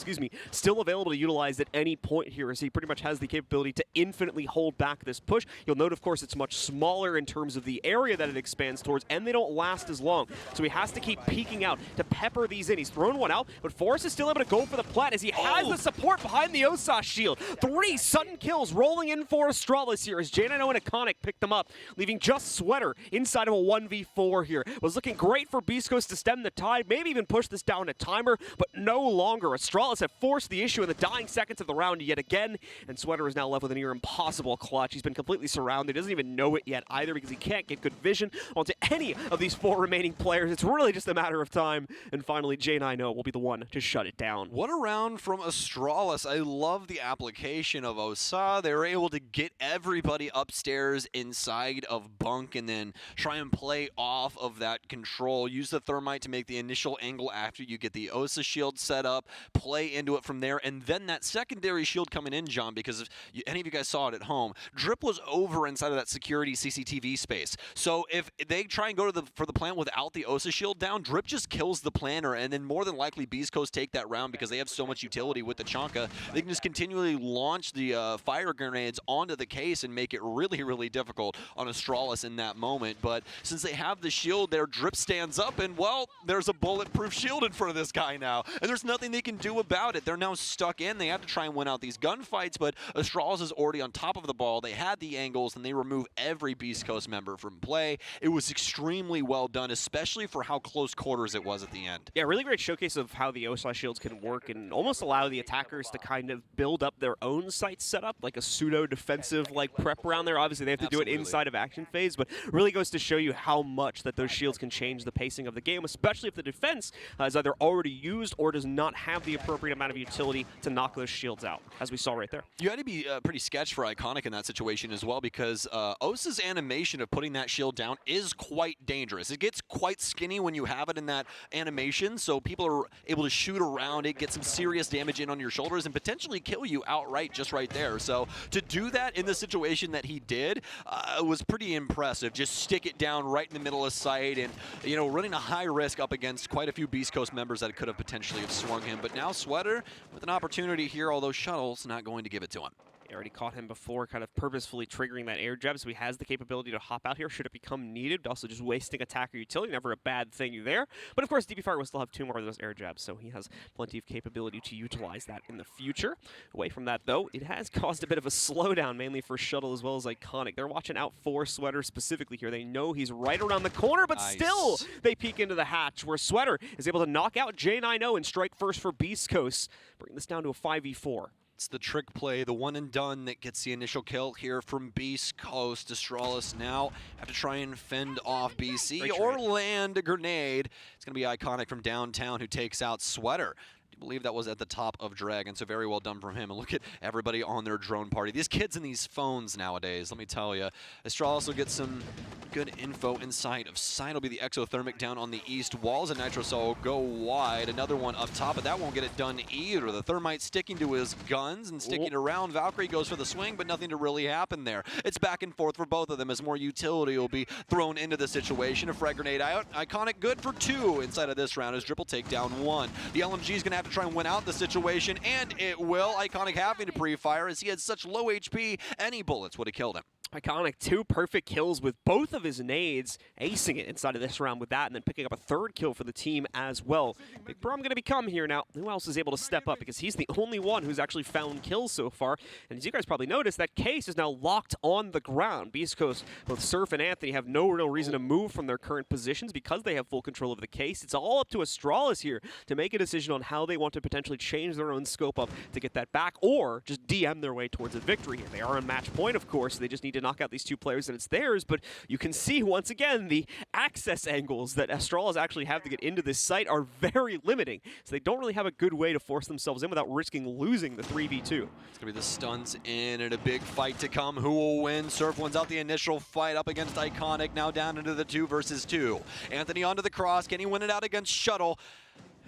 still available to utilize at any point here, as he pretty much has the capability to infinitely hold back this push. You'll note, of course, it's much smaller in terms of the area that it expands towards, and they don't last as long. So he has to keep peeking out to pepper these in. He's thrown one out, but Forrest is still able to go for the plat as he has the support behind the Osa shield. 3 sudden kills rolling in for Astralis here as J9O and Iconic pick them up, leaving just Sweater inside of a 1v4 here. Was looking great for Beastcoast to stem the tide, maybe even push this down to timer, but no longer. Astralis have forced the issue in the dying seconds of the round yet again, and Sweater is now left with a near impossible clutch. He's been completely surrounded, doesn't even know it yet either because he can't get good vision onto any of these 4 remaining players. It's really just a matter of time, and finally J9O will be the one to shut it down. What a round from Astralis. I love the application of Osa. They were able to get everybody upstairs inside of bunk and then try and play off of that control. Use the thermite to make the initial angle after you get the Osa shield set up, play into it from there, and then that secondary shield coming in, John, because if any of you guys saw it at home, Drip was over inside of that security CCTV space. So if they try and go to for the plant without the Osa shield down, Drip just kills the planner, and then more than likely Beast Coast take that round because they have so much utility with the Chonka. They can just continually launch the fire grenades onto the case and make it really, really difficult on Astralis in that moment. But since they have the shield, their drip stands up, and well, there's a bulletproof shield in front of this guy now, and there's nothing they can do about it. They're now stuck in. They have to try and win out these gunfights, but Astralis is already on top of the ball. They had the angles, and they remove every Beast Coast member from play. It was extremely well done, especially for how close quarters it was at the end. Yeah, really great showcase of how the O/slash shields can work and almost allow the attackers to kind of build up their own site setup, like a pseudo-defensive like prep around there. Obviously, they have to do it inside of action phase, but really goes to show you how much that those shields can change the pacing of the game, especially if the defense is either already used or does not have the appropriate amount of utility to knock those shields out, as we saw right there. You had to be pretty sketched for Iconic in that situation as well, because Osa's animation of putting that shield down is quite dangerous. It gets quite skinny when you have it in that animation, so people are able to shoot around it, get some serious damage in on your shoulders, and potentially kill you outright just right there. So to do that in the situation that he did was pretty impressive. Just stick it down right in the middle of sight, and you know, running a high risk up against quite a few Beast Coast members that could have potentially have swung him. But now Sweater with an opportunity here, although Shuttle's not going to give it to him. He already caught him before, kind of purposefully triggering that air jab, so he has the capability to hop out here should it become needed. Also just wasting attacker utility, never a bad thing there. But of course, DP Fire will still have 2 more of those air jabs, so he has plenty of capability to utilize that in the future. Away from that, though, it has caused a bit of a slowdown, mainly for Shuttle as well as Iconic. They're watching out for Sweater specifically here. They know he's right around the corner, but still they peek into the hatch, where Sweater is able to knock out J90 and strike first for Beast Coast, bringing this down to a 5v4. It's the trick play, the one and done that gets the initial kill here from Beast Coast. Astralis now have to try and fend off BC or land a grenade. It's going to be Iconic from downtown who takes out Sweater. I believe that was at the top of Dragon, so very well done from him. And look at everybody on their drone party. These kids and these phones nowadays, let me tell you. Astralis will get some good info inside of sight. Will be the exothermic down on the east walls, and Nitrocell will go wide. Another one up top, but that won't get it done either. The Thermite sticking to his guns and sticking around. Valkyrie goes for the swing, but nothing to really happen there. It's back and forth for both of them as more utility will be thrown into the situation. A frag grenade out. Iconic good for 2 inside of this round as Dripple take down 1. The LMG is going to have to try and win out the situation, and it will. Iconic having to pre-fire as he had such low HP. Any bullets would have killed him. Iconic, 2 perfect kills with both of his nades, acing it inside of this round with that, and then picking up a 3rd kill for the team as well. Big Brom going to become here now. Who else is able to step up? Because he's the only one who's actually found kills so far. And as you guys probably noticed, that case is now locked on the ground. Beast Coast, both Surf and Anthony, have no real reason to move from their current positions because they have full control of the case. It's all up to Astralis here to make a decision on how they want to potentially change their own scope up to get that back, or just DM their way towards a victory here. They are on match point, of course. They just need to knock out these 2 players and it's theirs, but you can see once again the access angles that Astralis actually have to get into this site are very limiting, so they don't really have a good way to force themselves in without risking losing the 3v2. It's going to be the stuns in and a big fight to come. Who will win? Surf wins out the initial fight up against Iconic, now down into the 2 versus 2. Anthony onto the cross. Can he win it out against Shuttle?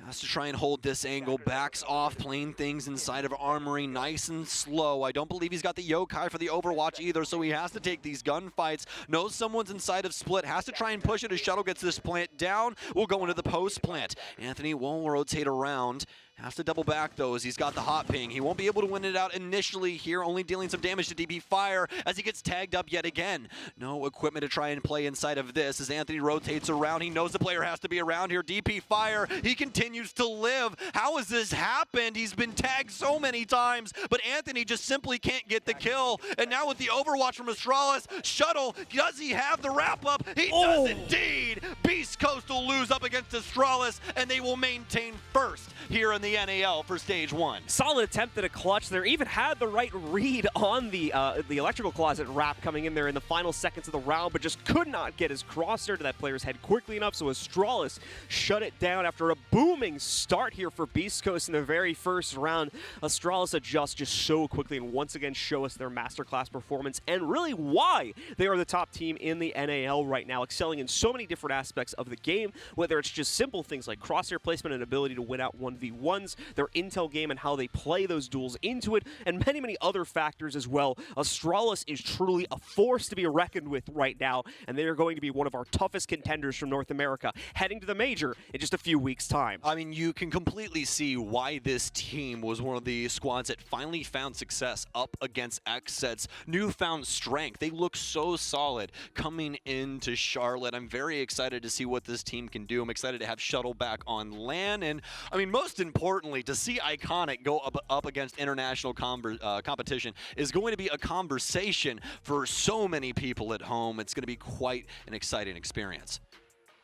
Has to try and hold this angle, backs off, playing things inside of Armory nice and slow. I don't believe he's got the Yokai for the Overwatch either, so he has to take these gunfights. Knows someone's inside of Split, has to try and push it as Shuttle gets this plant down. We'll go into the post plant. Anthony won't rotate around. Has to double back, though, as he's got the hot ping. He won't be able to win it out initially here, only dealing some damage to DP Fire as he gets tagged up yet again. No equipment to try and play inside of this as Anthony rotates around. He knows the player has to be around here. DP Fire, he continues to live. How has this happened? He's been tagged so many times, but Anthony just simply can't get the kill. And now with the Overwatch from Astralis, Shuttle, does he have the wrap-up? He does indeed! Beast Coast will lose up against Astralis, and they will maintain first here in the NAL for stage 1. Solid attempt at a clutch there. Even had the right read on the electrical closet wrap coming in there in the final seconds of the round, but just could not get his crosshair to that player's head quickly enough, so Astralis shut it down after a booming start here for Beast Coast in the very first round. Astralis adjusts just so quickly and once again show us their masterclass performance and really why they are the top team in the NAL right now, excelling in so many different aspects of the game, whether it's just simple things like crosshair placement and ability to win out 1v1, runs, their intel game, and how they play those duels into it, and many, many other factors as well. Astralis is truly a force to be reckoned with right now, and they are going to be one of our toughest contenders from North America, heading to the major in just a few weeks' time. I mean, you can completely see why this team was one of the squads that finally found success up against XSET's newfound strength. They look so solid coming into Charlotte. I'm very excited to see what this team can do. I'm excited to have Shuttle back on LAN, and I mean, most importantly, to see Iconic go up against international competition is going to be a conversation for so many people at home. It's going to be quite an exciting experience.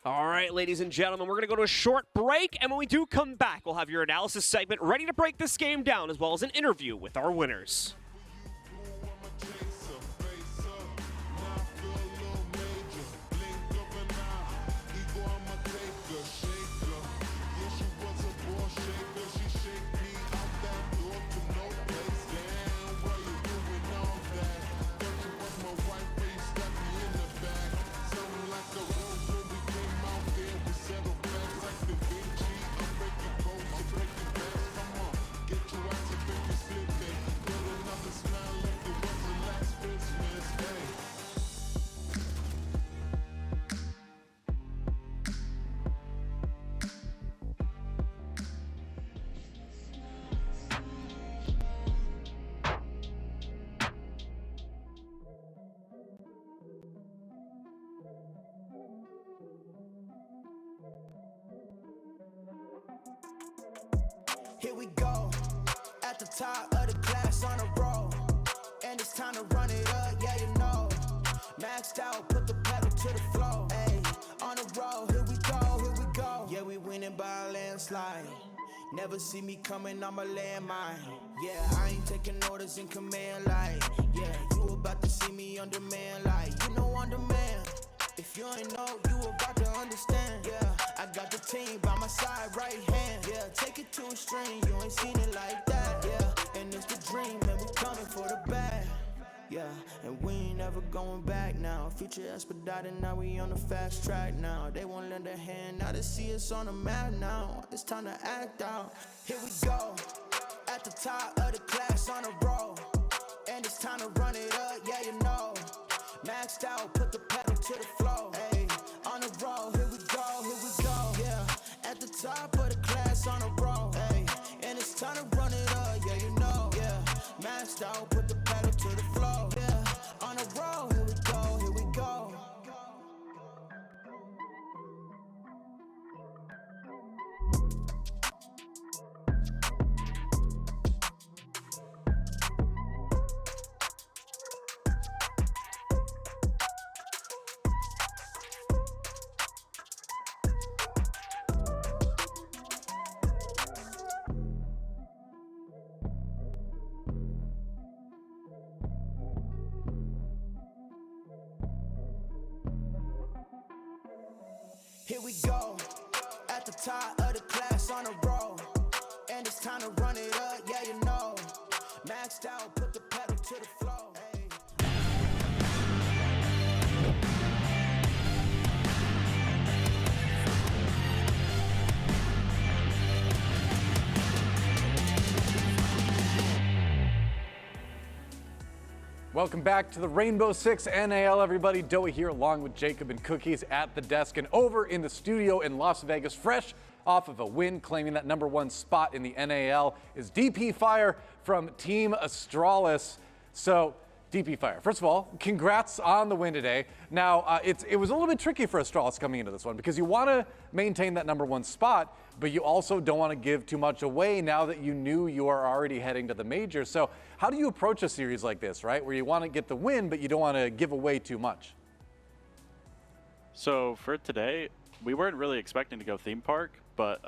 All right, ladies and gentlemen, we're going to go to a short break, and when we do come back, we'll have your analysis segment ready to break this game down, as well as an interview with our winners. Here we go, at the top of the class on a roll, and it's time to run it up, yeah you know. Maxed out, put the pedal to the floor, ayy, on a roll, here we go. Yeah, we winning by a landslide. Never see me coming on my landmine. Yeah, I ain't taking orders in command like, yeah, you about to see me on demand like, you know on demand. If you ain't know, you about to understand. Yeah, I got the team by my side, right hand. Yeah, take it to a string, you ain't seen it like that. Yeah, and it's the dream, and we coming for the bag. Yeah, and we ain't never going back now. Future expedited, now we on the fast track now. They won't lend a hand, now they see us on the map now. It's time to act out. Here we go, at the top of the class on a roll, and it's time to run it up, yeah you know. Maxed out, put the pedal to the floor, ayy, on the roll, here we go, yeah, at the top of the class on a roll, ayy, and it's time to run it up, yeah you know, yeah, maxed out, put the pedal to the floor, yeah, on the roll, here we go, here we go. Here we go, at the top of the class on a roll, and it's time to run it up, yeah you know. Maxed out, put the pedal to the floor, ayy. Welcome back to the Rainbow Six NAL, everybody. Doa here along with Jacob and Cookies at the desk and over in the studio in Las Vegas, fresh off of a win, claiming that #1 spot in the NAL is DP Fire from Team Astralis. So, DP Fire, first of all, congrats on the win today. Now, it was a little bit tricky for Astralis coming into this one because you want to maintain that #1 spot, but you also don't want to give too much away now that you knew you are already heading to the major. So how do you approach a series like this, right? Where you want to get the win, but you don't want to give away too much? So for today, we weren't really expecting to go theme park, but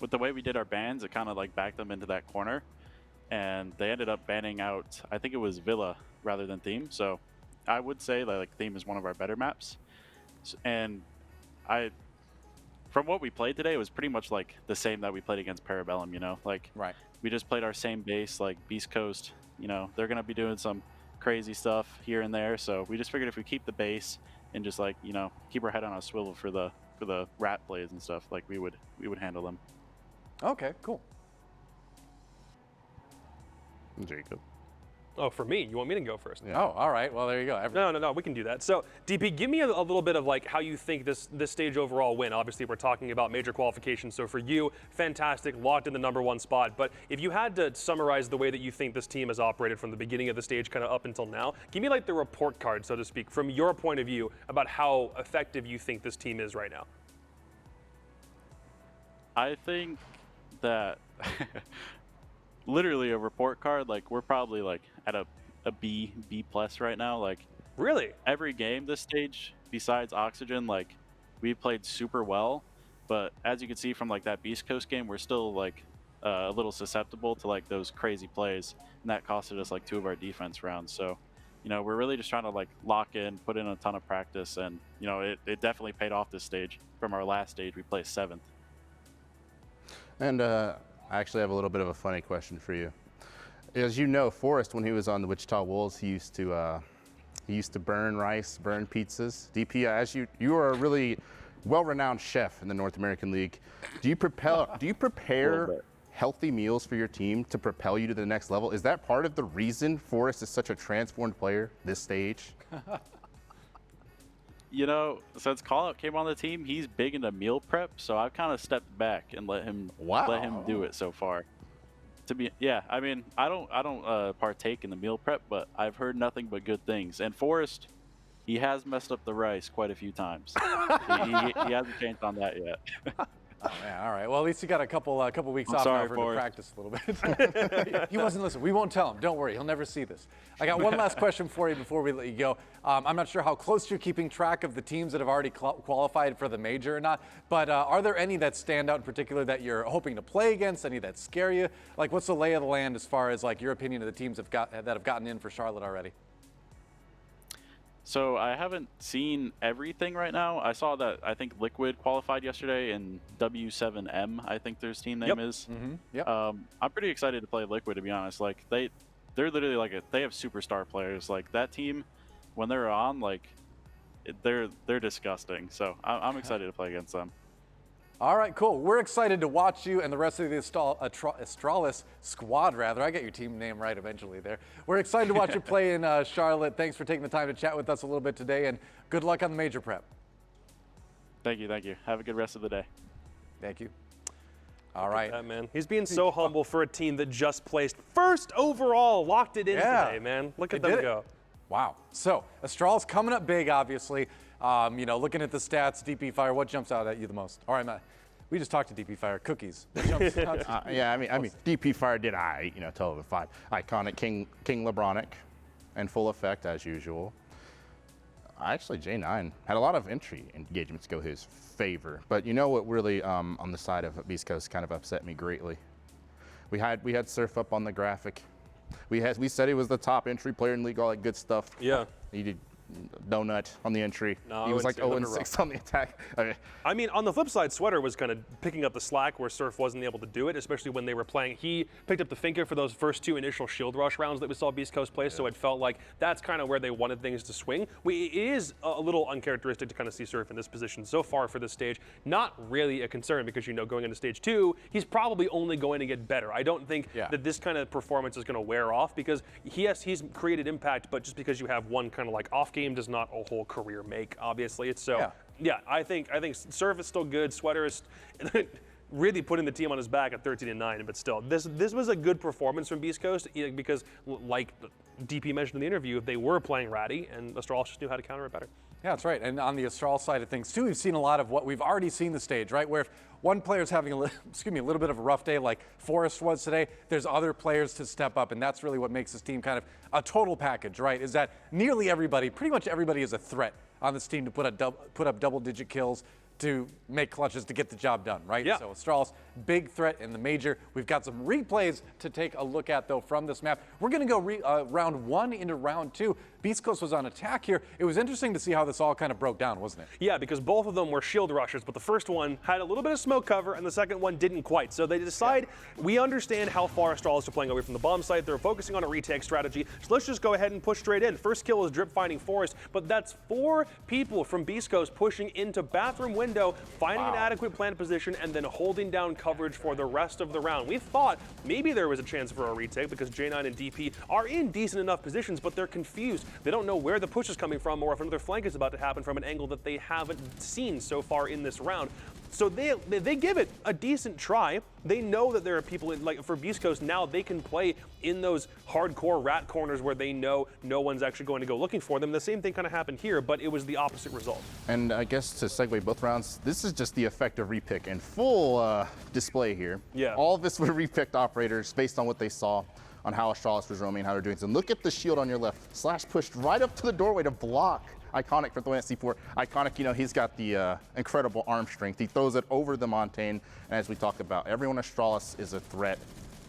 with the way we did our bans, it kind of like backed them into that corner. And they ended up banning out, I think it was Villa rather than theme. So I would say that like theme is one of our better maps. And from what we played today, it was pretty much like the same that we played against Parabellum, you know? Like, right. We just played our same base, like Beastcoast, you know, they're going to be doing some crazy stuff here and there. So we just figured if we keep the base and just like, you know, keep our head on a swivel for the rat plays and stuff, like we would handle them. Okay, cool. Jacob. Oh, for me, you want me to go first? Oh, all right. Well, there you go. No, we can do that. So, DP, give me a little bit of like how you think this stage overall went. Obviously, we're talking about major qualifications. So for you, fantastic, locked in the #1 spot. But if you had to summarize the way that you think this team has operated from the beginning of the stage kind of up until now, give me like the report card, so to speak, from your point of view about how effective you think this team is right now. I think that literally a report card, like we're probably like at a B plus right now. Like Really? every game this stage besides Oxygen, like we played super well, but as you can see from like that Beastcoast game, we're still like a little susceptible to like those crazy plays, and that costed us like 2 of our defense rounds. So you know, we're really just trying to like lock in, put in a ton of practice, and you know, it definitely paid off this stage. From our last stage, we placed 7th. And I actually have a little bit of a funny question for you. As you know, Forrest, when he was on the Wichita Wolves, he used to burn rice, burn pizzas. DP, as you are a really well-renowned chef in the North American League. Do you prepare healthy meals for your team to propel you to the next level? Is that part of the reason Forrest is such a transformed player this stage? You know, since Callout came on the team, he's big into meal prep, so I've kind of stepped back and let him do it so far. I mean, I don't partake in the meal prep, but I've heard nothing but good things. And Forrest, he has messed up the rice quite a few times. he hasn't changed on that yet. Oh, man, all right. Well, at least you got a couple weeks off sorry, now for him to Forrest. practice a little bit. He wasn't listening. We won't tell him. Don't worry. He'll never see this. I got one last question for you before we let you go. I'm not sure how close you're keeping track of the teams that have already qualified for the major or not, but are there any that stand out in particular that you're hoping to play against, any that scare you? Like, what's the lay of the land as far as like your opinion of the teams that have gotten in for Charlotte already? So I haven't seen everything right now. I saw that I think Liquid qualified yesterday, and W7M, I think their team name is. Mm-hmm. Yep. I'm pretty excited to play Liquid, to be honest. Like they're literally like they have superstar players. Like that team, when they're on, like they're disgusting. So I'm excited to play against them. All right, cool. We're excited to watch you and the rest of the Astralis squad, rather. I get your team name right eventually there. We're excited to watch you play in Charlotte. Thanks for taking the time to chat with us a little bit today, and good luck on the major prep. Thank you. Have a good rest of the day. Thank you. All right. Yeah, man. He's being so humble for a team that just placed 1st overall, locked it in today, man. Look at them go. Wow. So, Astralis coming up big, obviously. You know, looking at the stats, DP Fire, what jumps out at you the most? All right, Matt. We just talked to DP Fire. Cookies. What jumps out? Yeah, I mean, DP Fire did 12 of 5. Iconic King LeBronic, in full effect as usual. Actually, J9 had a lot of entry engagements go his favor, but you know what really on the side of Beastcoast kind of upset me greatly. We had Surf up on the graphic. We said he was the top entry player in the league, all that good stuff. Yeah. He did donut on the entry. No, he was like I wouldn't 0-6 on the attack. Okay. I mean, on the flip side, Sweater was kind of picking up the slack where Surf wasn't able to do it, especially when they were playing. He picked up the finger for those first 2 initial Shield Rush rounds that we saw Beastcoast play, so it felt like that's kind of where they wanted things to swing. It is a little uncharacteristic to kind of see Surf in this position so far for this stage. Not really a concern because, you know, going into stage 2, he's probably only going to get better. I don't think that this kind of performance is going to wear off because he's created impact, but just because you have one kind of like off game does not a whole career make, obviously. It's so, I think Surf is still good. Sweater is really putting the team on his back at 13-9, but still, this was a good performance from Beastcoast because, like DP mentioned in the interview, they were playing ratty, and Astralis just knew how to counter it better. Yeah, that's right. And on the Astral side of things, too, we've seen a lot of what we've already seen the stage, right? Where if one player's having a little bit of a rough day like Forrest was today, there's other players to step up, and that's really what makes this team kind of a total package, right? Is that nearly everybody, pretty much everybody is a threat on this team to put up double-digit kills, to make clutches, to get the job done, right? Yeah. So Astralis, big threat in the major. We've got some replays to take a look at, though, from this map. We're going to go round 1 into round 2. Beastcoast was on attack here. It was interesting to see how this all kind of broke down, wasn't it? Yeah, because both of them were shield rushers, but the first one had a little bit of smoke cover, and the second one didn't quite. So they decide, we understand how far Astralis are playing away from the bomb site. They're focusing on a retake strategy, so let's just go ahead and push straight in. First kill is drip finding Forrest, but that's 4 people from Beastcoast pushing into bathroom window, finding an adequate plant position, and then holding down coverage for the rest of the round. We thought maybe there was a chance for a retake because J9 and DP are in decent enough positions, but they're confused. They don't know where the push is coming from or if another flank is about to happen from an angle that they haven't seen so far in this round. So they give it a decent try. They know that there are people, like for Beastcoast now, they can play in those hardcore rat corners where they know no one's actually going to go looking for them. The same thing kind of happened here, but it was the opposite result. And I guess to segue both rounds, this is just the effect of repick in full display here. Yeah. All of this were repicked operators based on what they saw on how Astralis was roaming, how they're doing. So look at the shield on your left. Slash pushed right up to the doorway to block Iconic for throwing at C4. Iconic, you know, he's got the incredible arm strength. He throws it over the Montaigne, and as we talked about, everyone Astralis is a threat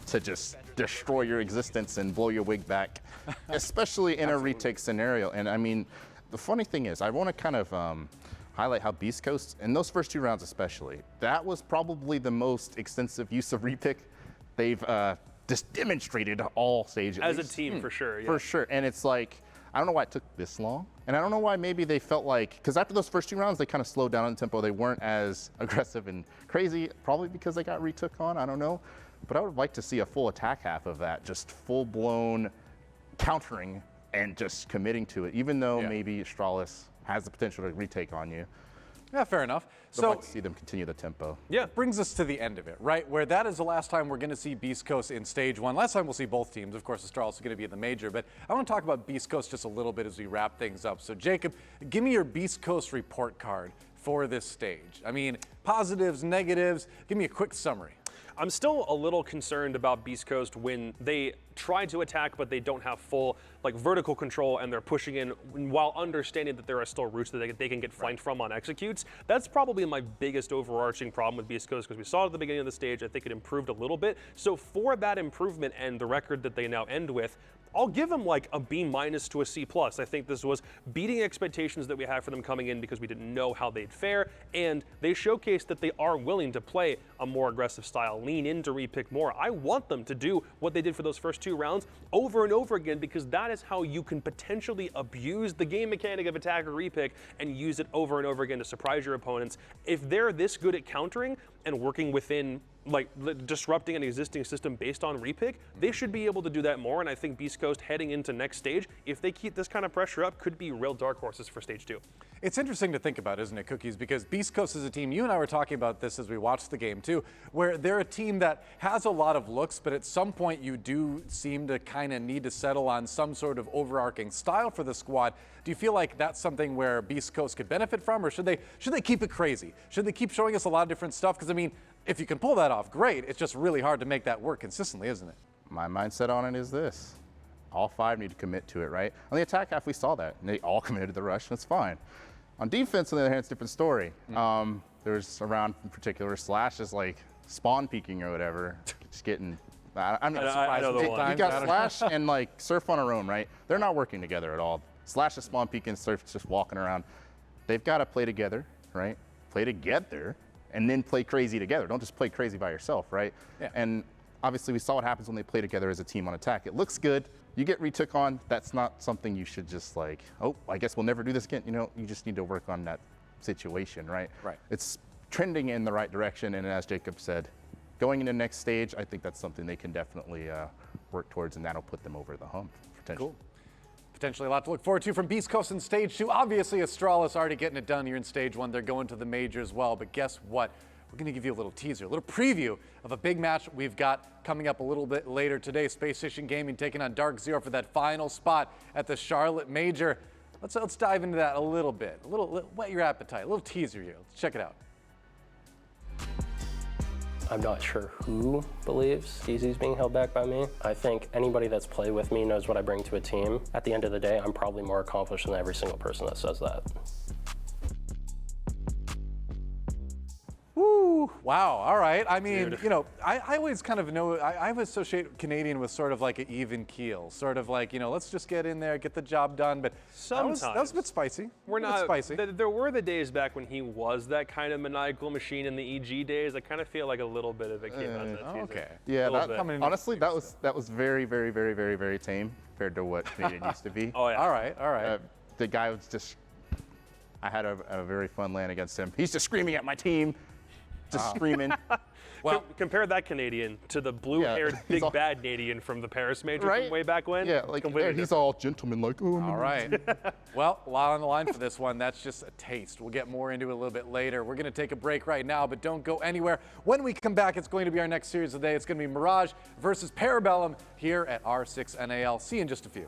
to just destroy your existence and blow your wig back, especially in a retake scenario. And I mean, the funny thing is, I want to kind of highlight how Beastcoast, in those first 2 rounds especially, that was probably the most extensive use of repick they've just demonstrated all stages. As a team, for sure. Yeah. For sure, and it's like, I don't know why it took this long. And I don't know why maybe they felt like, because after those first 2 rounds, they kind of slowed down on tempo. They weren't as aggressive and crazy, probably because they got retook on, I don't know. But I would like to see a full attack half of that, just full-blown countering and just committing to it, even though maybe Astralis has the potential to retake on you. Yeah, fair enough. I'd like to see them continue the tempo. Yeah, brings us to the end of it, right? Where that is the last time we're going to see Beastcoast in stage 1. Last time we'll see both teams. Of course, Astralis is going to be in the major, but I want to talk about Beastcoast just a little bit as we wrap things up. So, Jacob, give me your Beastcoast report card for this stage. I mean, positives, negatives. Give me a quick summary. I'm still a little concerned about Beastcoast when they try to attack, but they don't have full vertical control, and they're pushing in while understanding that there are still routes that they can get flanked from on executes. That's probably my biggest overarching problem with Beastcoast, because we saw it at the beginning of the stage. I think it improved a little bit. So for that improvement and the record that they now end with, I'll give them like a B- to a C+. I think this was beating expectations that we had for them coming in because we didn't know how they'd fare, and they showcased that they are willing to play a more aggressive style, lean into repick more. I want them to do what they did for those first 2 rounds over and over again, because that is how you can potentially abuse the game mechanic of attack or repick and use it over and over again to surprise your opponents. If they're this good at countering and working within disrupting an existing system based on repick, they should be able to do that more. And I think Beastcoast heading into next stage, if they keep this kind of pressure up, could be real dark horses for stage 2. It's interesting to think about, isn't it, Cookies? Because Beastcoast is a team, you and I were talking about this as we watched the game too, where they're a team that has a lot of looks, but at some point you do seem to kind of need to settle on some sort of overarching style for the squad. Do you feel like that's something where Beastcoast could benefit from, or should they keep it crazy? Should they keep showing us a lot of different stuff? Because I mean, if you can pull that off, great. It's just really hard to make that work consistently, isn't it? My mindset on it is this. All 5 need to commit to it, right? On the attack half, we saw that. And they all committed to the rush, that's fine. On defense, on the other hand, it's a different story. There's a round in particular, Slash is like spawn peeking or whatever, just getting, I'm not surprised. You got Slash and like Surf on her own, right? They're not working together at all. Slash is spawn peeking, Surf's just walking around. They've got to play together, right? Play together. And then play crazy together. Don't just play crazy by yourself, right? Yeah. And obviously we saw what happens when they play together as a team on attack. It looks good. You get retook on, that's not something you should just like, oh, I guess we'll never do this again. You know, you just need to work on that situation, right? Right. It's trending in the right direction, and as Jacob said, going into the next stage, I think that's something they can definitely work towards, and that'll put them over the hump, potentially. Cool. Potentially a lot to look forward to from Beastcoast in stage 2. Obviously, Astralis already getting it done here in stage 1. They're going to the major as well. But guess what? We're going to give you a little teaser, a little preview of a big match we've got coming up a little bit later today. Space Station Gaming taking on Dark Zero for that final spot at the Charlotte Major. Let's dive into that a little bit. A little whet your appetite. A little teaser here. Let's check it out. I'm not sure who believes DZ's being held back by me. I think anybody that's played with me knows what I bring to a team. At the end of the day, I'm probably more accomplished than every single person that says that. Woo, wow, all right. I mean, you know, I always kind of know, I associate Canadian with sort of like an even keel, sort of like, you know, let's just get in there, get the job done, but Sometimes. that was a bit spicy. We're not spicy. There were the days back when he was that kind of maniacal machine in the EG days. I kind of feel like a little bit of it came out of that season. Okay. Yeah, Little bit. honestly, that was very, very, very, very, very tame compared to what Canadian used to be. Oh yeah. All right. The guy was just, I had a very fun LAN against him. He's just screaming at my team. just screaming. Well, Compare that Canadian to the blue-haired he's big all- bad Canadian from the Paris major Right? from way back when. Yeah, like Completely he's different. all gentleman, like, oh, all right. Well, a lot on the line for this one. That's just a taste. We'll get more into it a little bit later. We're going to take a break right now, but don't go anywhere. When we come back, it's going to be our next series of the day. It's going to be Mirage versus Parabellum here at R6 NAL. See you in just a few.